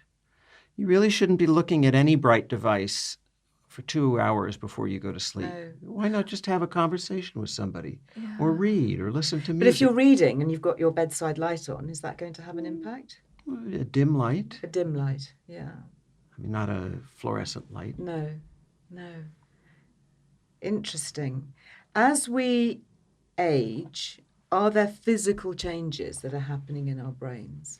you really shouldn't be looking at any bright device for 2 hours before you go to sleep. No. Why not just have a conversation with somebody or read or listen to music? But if you're reading and you've got your bedside light on, is that going to have an impact? A dim light, A dim light, yeah. I mean, not a fluorescent light. No. Interesting. As we age, are there physical changes that are happening in our brains?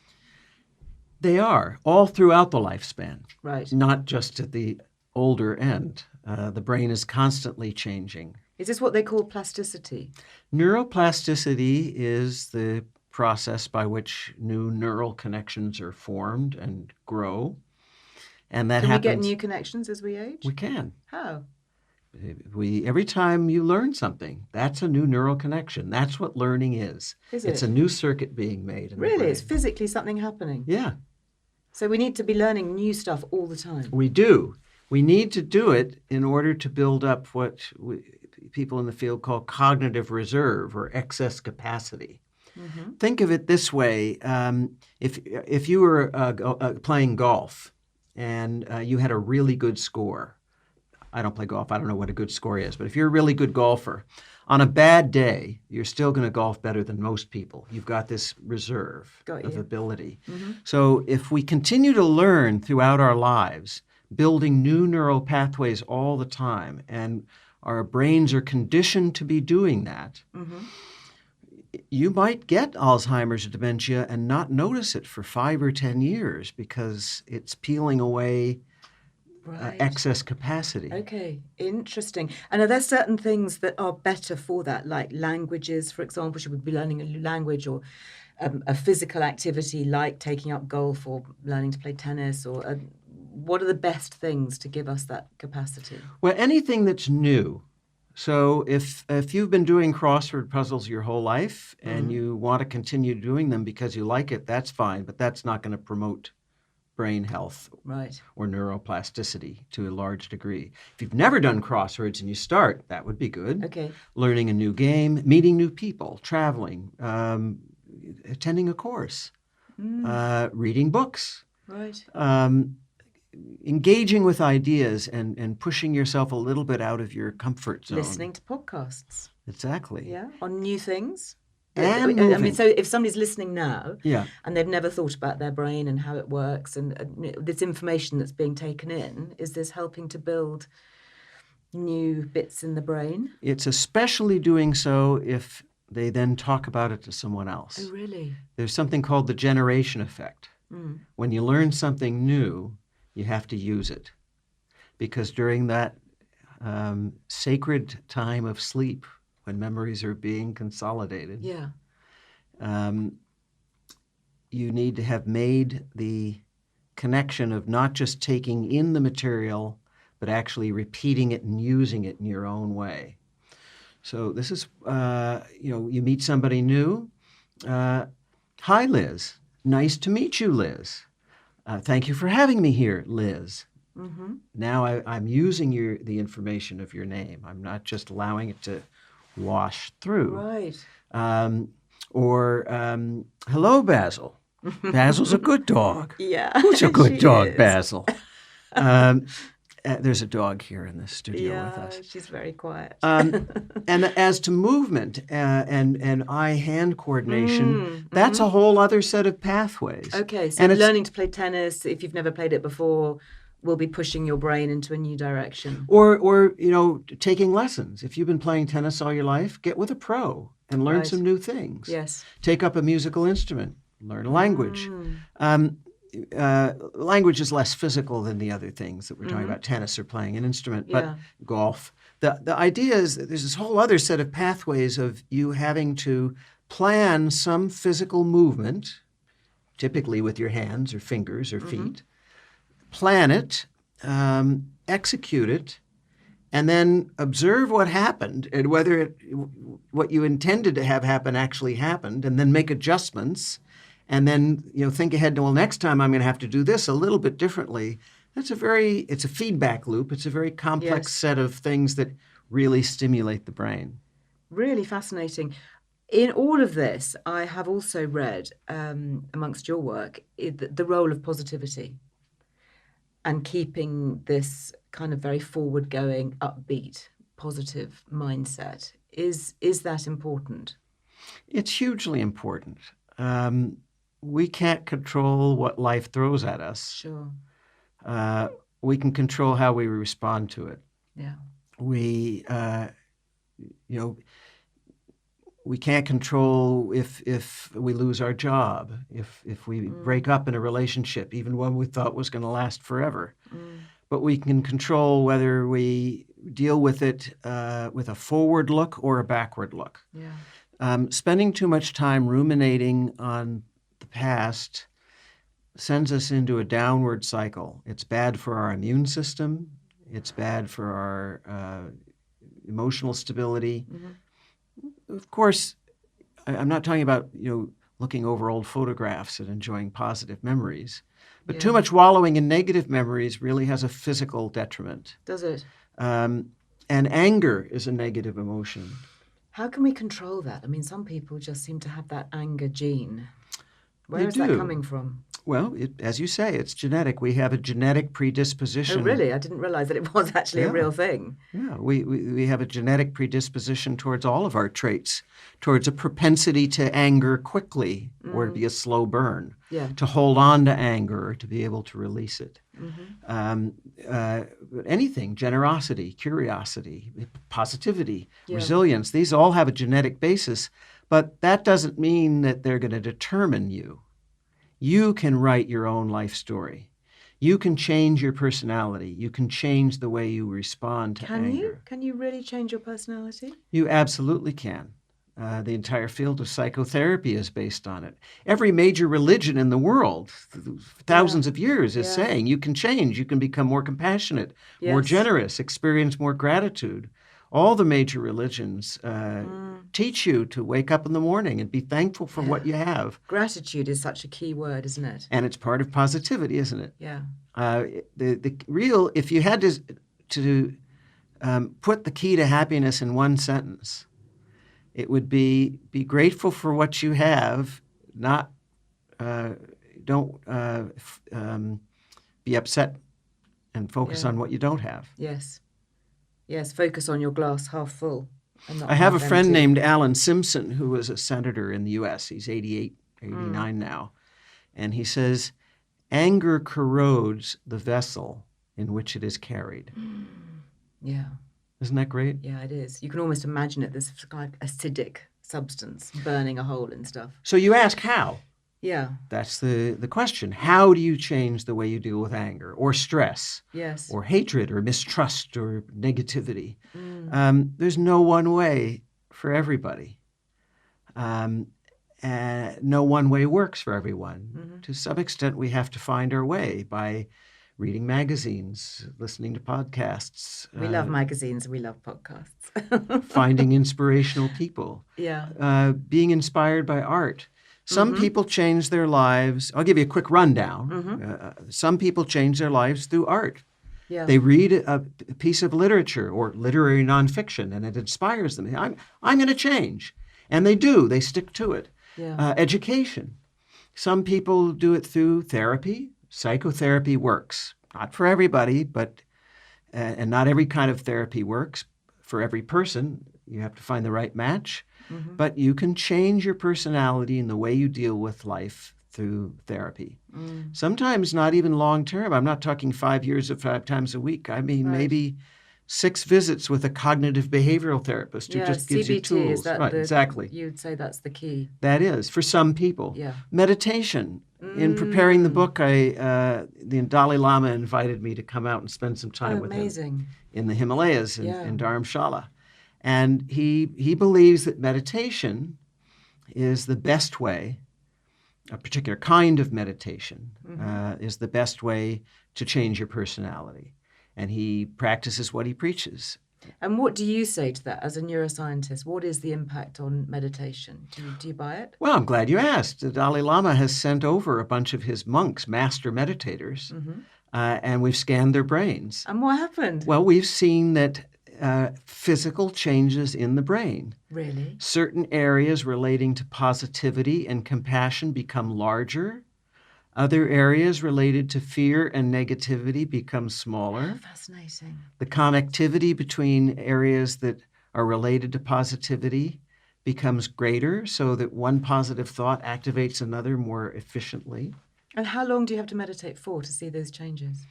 They are all throughout the lifespan, Right. not just at the older end. The brain is constantly changing. Is this what they call plasticity? Neuroplasticity is the process by which new neural connections are formed and grow. And that Can we happens. get new connections as we age? We can. How? Every time you learn something, that's a new neural connection. That's what learning is. Is It's it? a new circuit being made. In the Really? brain. It's physically something happening? Yeah, So we need to be learning new stuff all the time? we do. We need to do it in order to build up what people in the field call cognitive reserve or excess capacity. Think of it this way. If you were playing golf and you had a really good score, I don't play golf. I don't know what a good score is. But if you're a really good golfer, on a bad day, you're still going to golf better than most people. You've got this reserve of ability. So if we continue to learn throughout our lives, building new neural pathways all the time, and our brains are conditioned to be doing that, you might get Alzheimer's or dementia and not notice it for 5 or 10 years because it's peeling away excess capacity. Okay, interesting. And are there certain things that are better for that, like languages, for example? Should we be learning a new language, or a physical activity like taking up golf or learning to play tennis? Or what are the best things to give us that capacity? Well, anything that's new. So if you've been doing crossword puzzles your whole life and you want to continue doing them because you like it, that's fine, but that's not going to promote brain health or neuroplasticity to a large degree. If you've never done crosswords and you start, that would be good. Okay. Learning a new game, meeting new people, traveling, attending a course, reading books. Right. Engaging with ideas and pushing yourself a little bit out of your comfort zone. Listening to podcasts. Exactly. Yeah, on new things. And I moving. mean, so if somebody's listening now, Yeah. and they've never thought about their brain and how it works, and this information that's being taken in, is this helping to build new bits in the brain? It's especially doing so if they then talk about it to someone else. Oh, really? There's something called the generation effect. When you learn something new, you have to use it. Because during that sacred time of sleep, when memories are being consolidated, you need to have made the connection of not just taking in the material, but actually repeating it and using it in your own way. So this is, you meet somebody new. Hi, Liz. Nice to meet you, Liz. Thank you for having me here, Liz. Mm-hmm. Now I'm using the information of your name. I'm not just allowing it to wash through. Right. Hello, Basil. Basil's a good dog. Yeah. Who's a good dog, is. Basil? There's a dog here in the studio with us. She's very quiet. And as to movement and eye-hand coordination, that's a whole other set of pathways. Okay, so learning to play tennis, if you've never played it before, will be pushing your brain into a new direction. Or taking lessons. If you've been playing tennis all your life, get with a pro and learn some new things. Yes. Take up a musical instrument, learn a language. Language is less physical than the other things that we're talking about, tennis or playing an instrument, but golf. The idea is that there's this whole other set of pathways of you having to plan some physical movement, typically with your hands or fingers or feet, plan it, execute it, and then observe what happened and whether what you intended to have happen actually happened, and then make adjustments. And then, think ahead to, well, next time I'm going to have to do this a little bit differently. It's a feedback loop. It's a very complex set of things that really stimulate the brain. Really fascinating. In all of this, I have also read, amongst your work, the role of positivity and keeping this kind of very forward-going, upbeat, positive mindset. Is that important? It's hugely important. We can't control what life throws at us. Sure. We can control how we respond to it. Yeah. We can't control if we lose our job, if we break up in a relationship, even one we thought was going to last forever. But we can control whether we deal with it with a forward look or a backward look. Yeah. Spending too much time ruminating on the past sends us into a downward cycle. It's bad for our immune system. It's bad for our emotional stability. Of course, I'm not talking about, looking over old photographs and enjoying positive memories, but too much wallowing in negative memories really has a physical detriment. Does it? And anger is a negative emotion. How can we control that? I mean, some people just seem to have that anger gene. Where is that coming from? Well, as you say, it's genetic. We have a genetic predisposition. Oh, really? I didn't realize that it was actually a real thing. Yeah, we have a genetic predisposition towards all of our traits, towards a propensity to anger quickly or to be a slow burn, to hold on to anger or to be able to release it. Anything, generosity, curiosity, positivity, resilience, these all have a genetic basis, but that doesn't mean that they're going to determine you. You can write your own life story. You can change your personality. You can change the way you respond to anger. Can you really change your personality? You absolutely can. The entire field of psychotherapy is based on it. Every major religion in the world, thousands of years, is saying you can change. You can become more compassionate, more generous, experience more gratitude. All the major religions teach you to wake up in the morning and be thankful for what you have. Gratitude is such a key word, isn't it? And it's part of positivity, isn't it? Yeah. The real, if you had to put the key to happiness in one sentence, it would be grateful for what you have, not don't be upset and focus on what you don't have. Yes. Yes, focus on your glass half full. I have a friend named Alan Simpson who was a senator in the U.S. He's 88, 89 now. And he says, anger corrodes the vessel in which it is carried. Yeah. Isn't that great? Yeah, it is. You can almost imagine it, this kind of acidic substance burning a hole and stuff. So you ask how? Yeah. That's the question. How do you change the way you deal with anger or stress Yes. or hatred or mistrust or negativity? Mm. There's no one way for everybody. And no one way works for everyone. Mm-hmm. To some extent, we have to find our way by reading magazines, listening to podcasts. We love magazines. We love podcasts. Finding inspirational people. Yeah. Being inspired by art. Some people change their lives. I'll give you a quick rundown. Some people change their lives through art. Yeah. They read a piece of literature or literary nonfiction, and it inspires them. I'm going to change. And they do. They stick to it. Yeah. Education. Some people do it through therapy. Psychotherapy works. Not for everybody, but and not every kind of therapy works for every person. You have to find the right match. Mm-hmm. But you can change your personality and the way you deal with life through therapy. Sometimes not even long term. I'm not talking 5 years of 5 times a week. I mean, maybe 6 visits with a cognitive behavioral therapist who just gives CBT, you tools. is that right, exactly. You'd say that's the key. That is, for some people. Yeah. Meditation. In preparing the book, the Dalai Lama invited me to come out and spend some time with him in the Himalayas in Dharamshala. And he believes that meditation is the best way, a particular kind of meditation, is the best way to change your personality. And he practices what he preaches. And what do you say to that as a neuroscientist? What is the impact on meditation? Do you buy it? Well, I'm glad you asked. The Dalai Lama has sent over a bunch of his monks, master meditators, and we've scanned their brains. And what happened? Well, we've seen that physical changes in the brain. Really? Certain areas relating to positivity and compassion become larger. Other areas related to fear and negativity become smaller. Fascinating. The connectivity between areas that are related to positivity becomes greater, so that one positive thought activates another more efficiently. And how long do you have to meditate for to see those changes?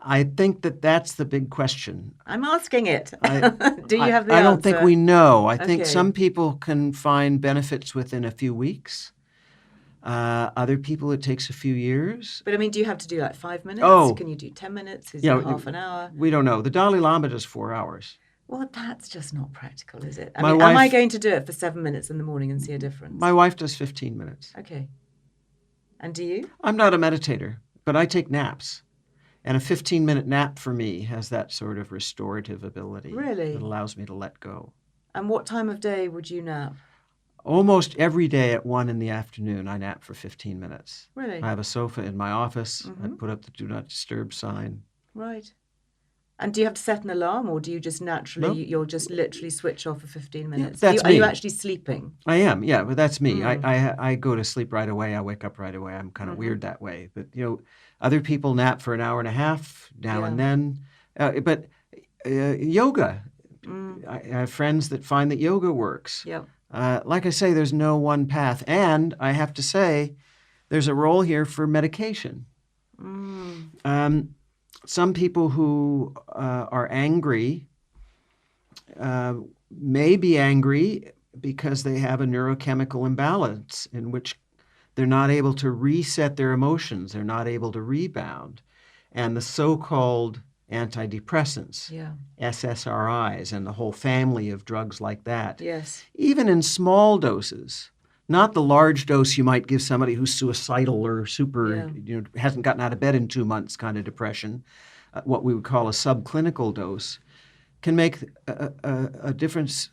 I think that's the big question. I'm asking it. Do you have the answer? I don't think we know. I think some people can find benefits within a few weeks. Other people, it takes a few years. But I mean, do you have to do like 5 minutes? Oh. Can you do 10 minutes? Is it half an hour? We don't know. The Dalai Lama does 4 hours. Well, that's just not practical, is it? I mean, am I going to do it for 7 minutes in the morning and see a difference? My wife does 15 minutes. Okay. And do you? I'm not a meditator, but I take naps. And a 15-minute nap for me has that sort of restorative ability. Really? That allows me to let go. And what time of day would you nap? Almost every day at 1 p.m, I nap for 15 minutes. Really? I have a sofa in my office. I put up the Do Not Disturb sign. Right. And do you have to set an alarm, or do you just naturally, Nope. you'll just literally switch off for 15 minutes? Yeah, that's Are me. you actually sleeping? I am, yeah, but that's me. I go to sleep right away. I wake up right away. I'm kind of weird that way. But, other people nap for an hour and a half now and then. But yoga, I have friends that find that yoga works. Yep. Like I say, there's no one path. And I have to say, there's a role here for medication. Some people who are angry may be angry because they have a neurochemical imbalance in which they're not able to reset their emotions. They're not able to rebound. And the so-called antidepressants, SSRIs, and the whole family of drugs like that, even in small doses, not the large dose you might give somebody who's suicidal or super, hasn't gotten out of bed in 2 months kind of depression, what we would call a subclinical dose, can make a difference,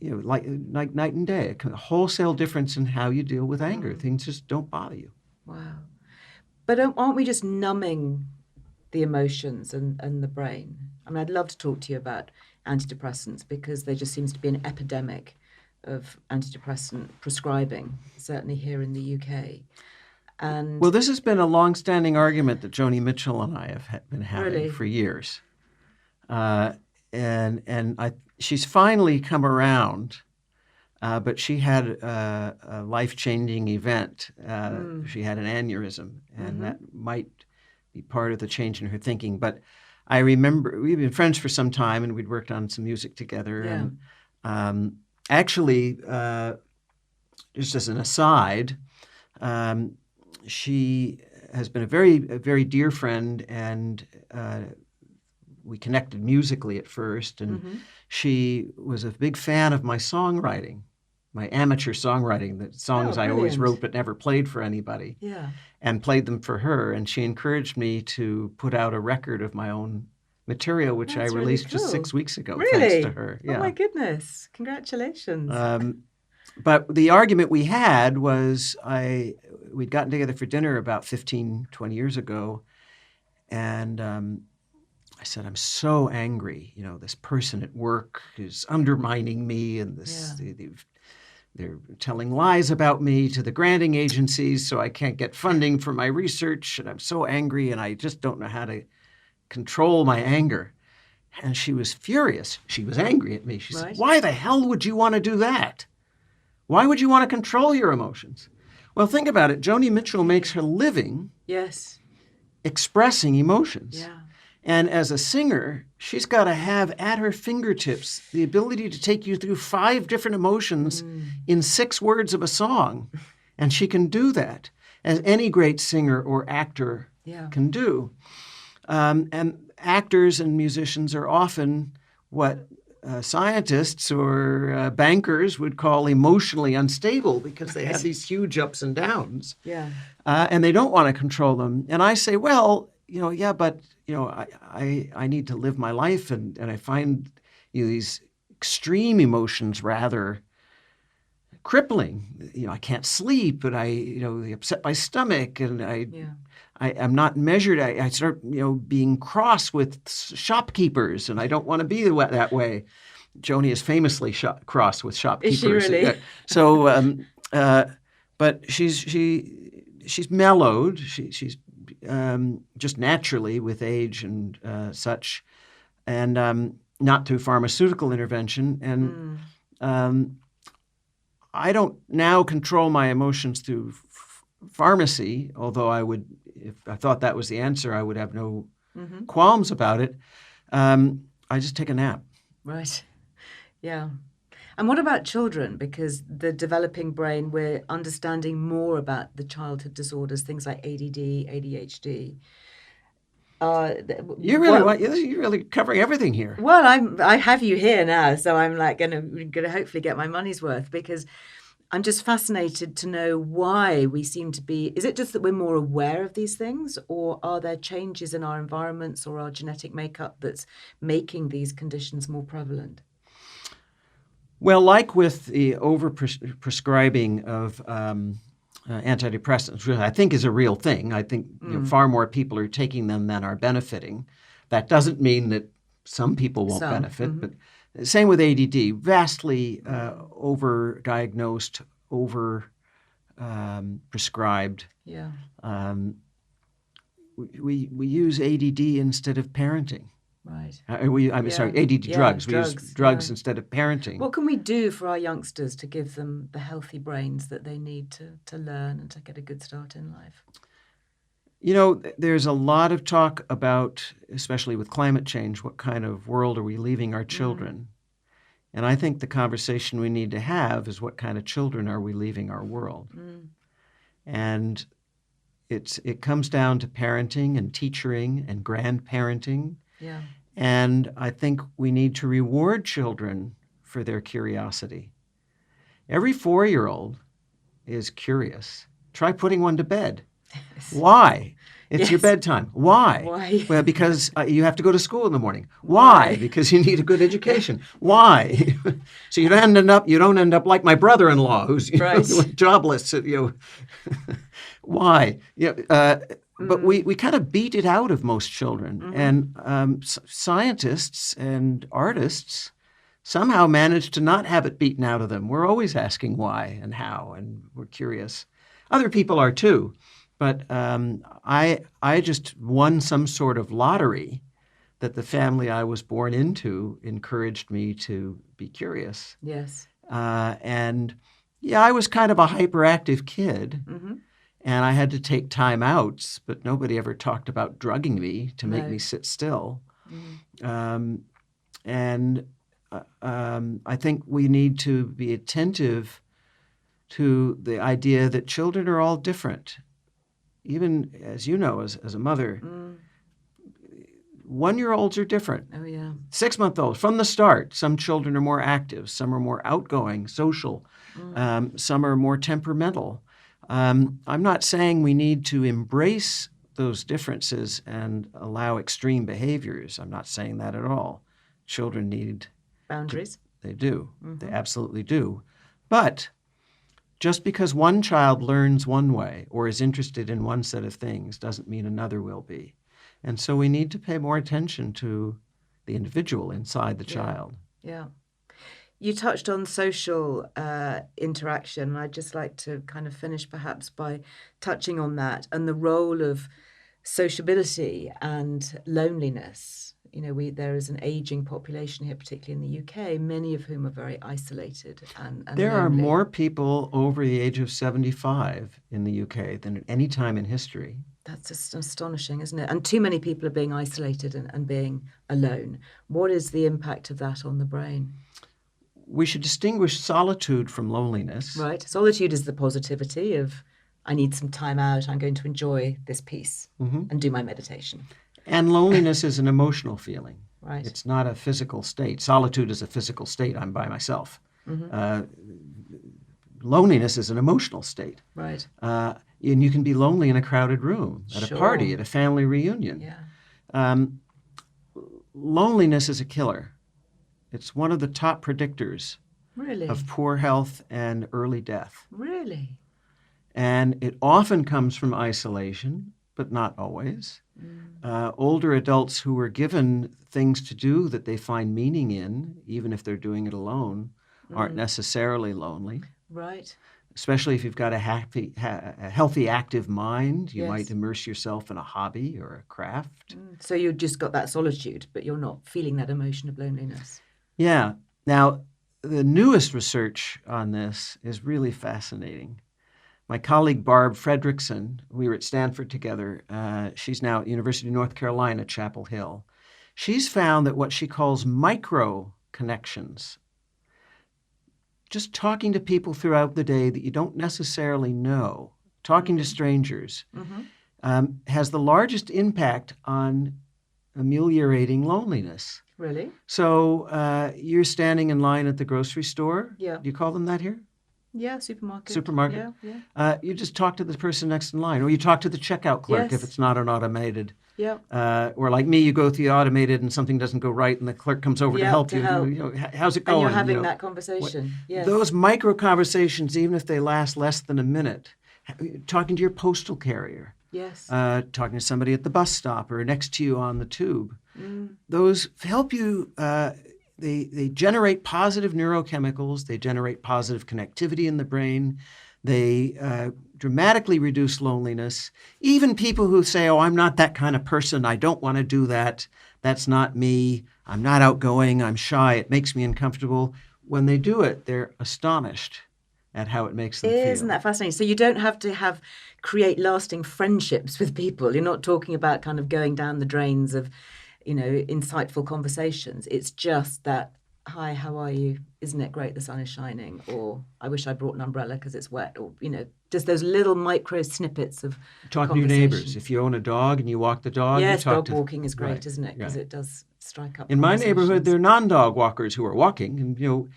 like night and day, a wholesale difference in how you deal with anger. Things just don't bother you. Wow. But aren't we just numbing the emotions and the brain? I mean, I'd love to talk to you about antidepressants because there just seems to be an epidemic of antidepressant prescribing, certainly here in the UK. And well, this has been a long-standing argument that Joni Mitchell and I have been having for years. She's finally come around, but she had a life-changing event. She had an aneurysm, and that might be part of the change in her thinking. But I remember we've been friends for some time, and we'd worked on some music together. And actually, just as an aside, she has been a very dear friend, and we connected musically at first, and she was a big fan of my songwriting, my amateur songwriting, the songs I always wrote but never played for anybody, and played them for her. And she encouraged me to put out a record of my own material, which I released just 6 weeks ago, thanks to her. Oh my goodness. Congratulations. But the argument we had was we'd gotten together for dinner about 15, 20 years ago, and I said, I'm so angry. This person at work is undermining me, and they're telling lies about me to the granting agencies, so I can't get funding for my research, and I'm so angry, and I just don't know how to control my anger. And she was furious. She was angry at me. She said, why the hell would you want to do that? Why would you want to control your emotions? Well, think about it. Joni Mitchell makes her living expressing emotions. Yeah. And as a singer, she's got to have at her fingertips the ability to take you through 5 different emotions in 6 words of a song. And she can do that, as any great singer or actor can do. And actors and musicians are often what scientists or bankers would call emotionally unstable, because they have these huge ups and downs. And they don't want to control them. And I say, well, but I need to live my life, and I find these extreme emotions rather crippling. I can't sleep, and they upset my stomach, and I'm not measured. I start being cross with shopkeepers, and I don't want to be that way. Joni is famously cross with shopkeepers. Is she really? So, but she's mellowed. She's just naturally with age and such, and not through pharmaceutical intervention. And I don't now control my emotions through pharmacy, although I would, if I thought that was the answer, I would have no qualms about it. I just take a nap. Right. Yeah. And what about children? Because the developing brain, we're understanding more about the childhood disorders, things like ADD, ADHD. You're really covering everything here. Well, I have you here now, so I'm like going to hopefully get my money's worth, because I'm just fascinated to know why we seem to be. Is it just that we're more aware of these things, or are there changes in our environments or our genetic makeup that's making these conditions more prevalent? Well, like with the over-prescribing of antidepressants, which I think is a real thing. I think far more people are taking them than are benefiting. That doesn't mean that some people won't benefit, but same with ADD, vastly over-diagnosed, over-prescribed. Yeah. We use ADD instead of parenting. Right. Sorry, ADD drugs. We use drugs instead of parenting. What can we do for our youngsters to give them the healthy brains that they need to learn and to get a good start in life? There's a lot of talk about, especially with climate change, what kind of world are we leaving our children? And I think the conversation we need to have is what kind of children are we leaving our world? And it comes down to parenting and teachering and grandparenting. Yeah. And I think we need to reward children for their curiosity. Every 4-year-old is curious. Try putting one to bed. Why? It's your bedtime. Why? Why? Well, because you have to go to school in the morning. Why? Because you need a good education. Why? So you don't end up like my brother-in-law, who's jobless. Why? But we kind of beat it out of most children. And scientists and artists somehow manage to not have it beaten out of them. We're always asking why and how, and we're curious. Other people are too. But I just won some sort of lottery that the family I was born into encouraged me to be curious. Yes. And I was kind of a hyperactive kid. And I had to take time outs, but nobody ever talked about drugging me to make me sit still. And I think we need to be attentive to the idea that children are all different. Even, as you know, as a mother, 1-year-olds are different. Oh, yeah. 6-month-olds, from the start, some children are more active, some are more outgoing, social, some are more temperamental. I'm not saying we need to embrace those differences and allow extreme behaviors. I'm not saying that at all. Children need Boundaries. They do. They absolutely do. But just because one child learns one way or is interested in one set of things doesn't mean another will be. And so we need to pay more attention to the individual inside the child. Yeah. You touched on social interaction, and I'd just like to kind of finish perhaps by touching on that and the role of sociability and loneliness. You know, there is an aging population here, particularly in the UK, many of whom are very isolated and there lonely. are more people over the age of 75 in the UK than at any time in history. That's just astonishing, isn't it? And too many people are being isolated and being alone. What is the impact of that on the brain? We should distinguish solitude from loneliness. Right. Solitude is the positivity of, I need some time out, I'm going to enjoy this peace and do my meditation. And loneliness is an emotional feeling. Right. It's not a physical state. Solitude is a physical state. I'm by myself. Loneliness is an emotional state. Right. And you can be lonely in a crowded room, at a party, at a family reunion. Yeah. Loneliness is a killer. It's one of the top predictors Really? of poor health and early death. Really? And it often comes from isolation, but not always. Older adults who are given things to do that they find meaning in, even if they're doing it alone, aren't necessarily lonely. Right. Especially if you've got a healthy, active mind, you Yes. might immerse yourself in a hobby or a craft. So you've just got that solitude, but you're not feeling that emotion of loneliness. Yeah. Now, the newest research on this is really fascinating. My colleague Barb Fredrickson, we were at Stanford together. She's now at University of North Carolina, Chapel Hill. She's found that what she calls micro connections, just talking to people throughout the day that you don't necessarily know, talking to strangers, has the largest impact on ameliorating loneliness. Really? So you're standing in line at the grocery store. Yeah. Do you call them that here? Yeah, supermarket. Supermarket? Yeah. You just talk to the person next in line, or you talk to the checkout clerk Yes. if it's not an automated. Yeah. Or like me, you go through the automated and something doesn't go right and the clerk comes over to help you. help. You know, how's it going? And you're having You know, that conversation. Yes. Those micro conversations, even if they last less than a minute, talking to your postal carrier, Yes. talking to somebody at the bus stop or next to you on the tube, those help you. They generate positive neurochemicals. They generate positive connectivity in the brain. They dramatically reduce loneliness. Even people who say, oh, I'm not that kind of person. I don't want to do that. That's not me. I'm not outgoing. I'm shy. It makes me uncomfortable. When they do it, they're astonished at how it makes them feel. Isn't that fascinating? So you don't have to create lasting friendships with people. You're not talking about kind of going down the drains of, insightful conversations. It's just that, hi, how are you? Isn't it great the sun is shining? Or I wish I brought an umbrella because it's wet. Or, just those little micro snippets of talking to your neighbors. If you own a dog and you walk the dog, yes, you talk dog walking is great, isn't it? Because right. it does strike up. In my neighborhood, there are non-dog walkers who are walking. And,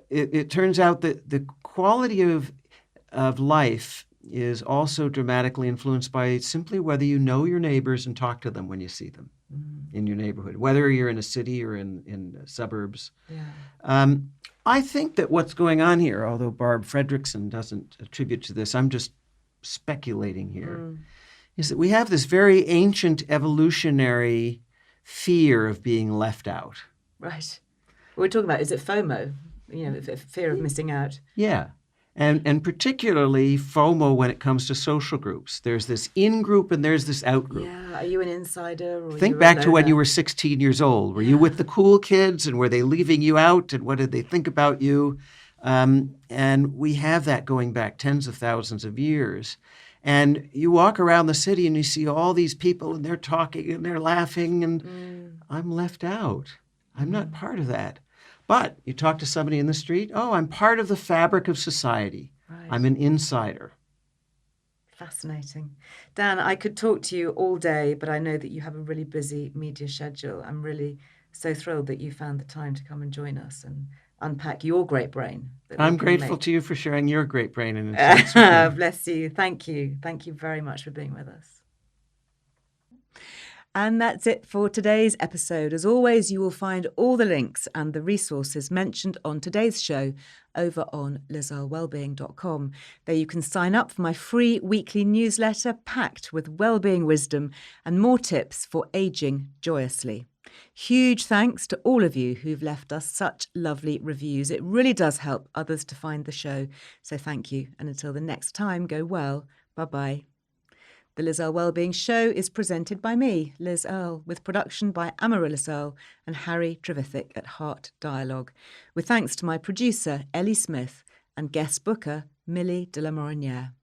it turns out that the quality of life is also dramatically influenced by simply whether you know your neighbors and talk to them when you see them in your neighborhood, whether you're in a city or in suburbs. Yeah. I think that what's going on here, although Barb Fredrickson doesn't attribute to this, I'm just speculating here, is that we have this very ancient evolutionary fear of being left out. Right. What we're talking about, is it FOMO? Fear of missing out. Yeah. And particularly FOMO when it comes to social groups. There's this in-group and there's this out-group. Yeah, are you an insider? Or Think back to when you were 16 years old. Were you with the cool kids and were they leaving you out and what did they think about you? And we have that going back tens of thousands of years. And you walk around the city and you see all these people and they're talking and they're laughing and I'm left out. I'm not part of that. But you talk to somebody in the street, oh, I'm part of the fabric of society. Right. I'm an insider. Fascinating. Dan, I could talk to you all day, but I know that you have a really busy media schedule. I'm really so thrilled that you found the time to come and join us and unpack your great brain. I'm grateful to you for sharing your great brain and insights with me. Bless you. Thank you. Thank you very much for being with us. And that's it for today's episode. As always, you will find all the links and the resources mentioned on today's show over on lizearlewellbeing.com. There you can sign up for my free weekly newsletter packed with wellbeing wisdom and more tips for aging joyously. Huge thanks to all of you who've left us such lovely reviews. It really does help others to find the show. So thank you. And until the next time, go well. Bye-bye. The Liz Earle Wellbeing Show is presented by me, Liz Earle, with production by Amaryllis Earle and Harry Trevithick at Heart Dialogue, with thanks to my producer, Ellie Smith, and guest booker, Millie de la Morinière.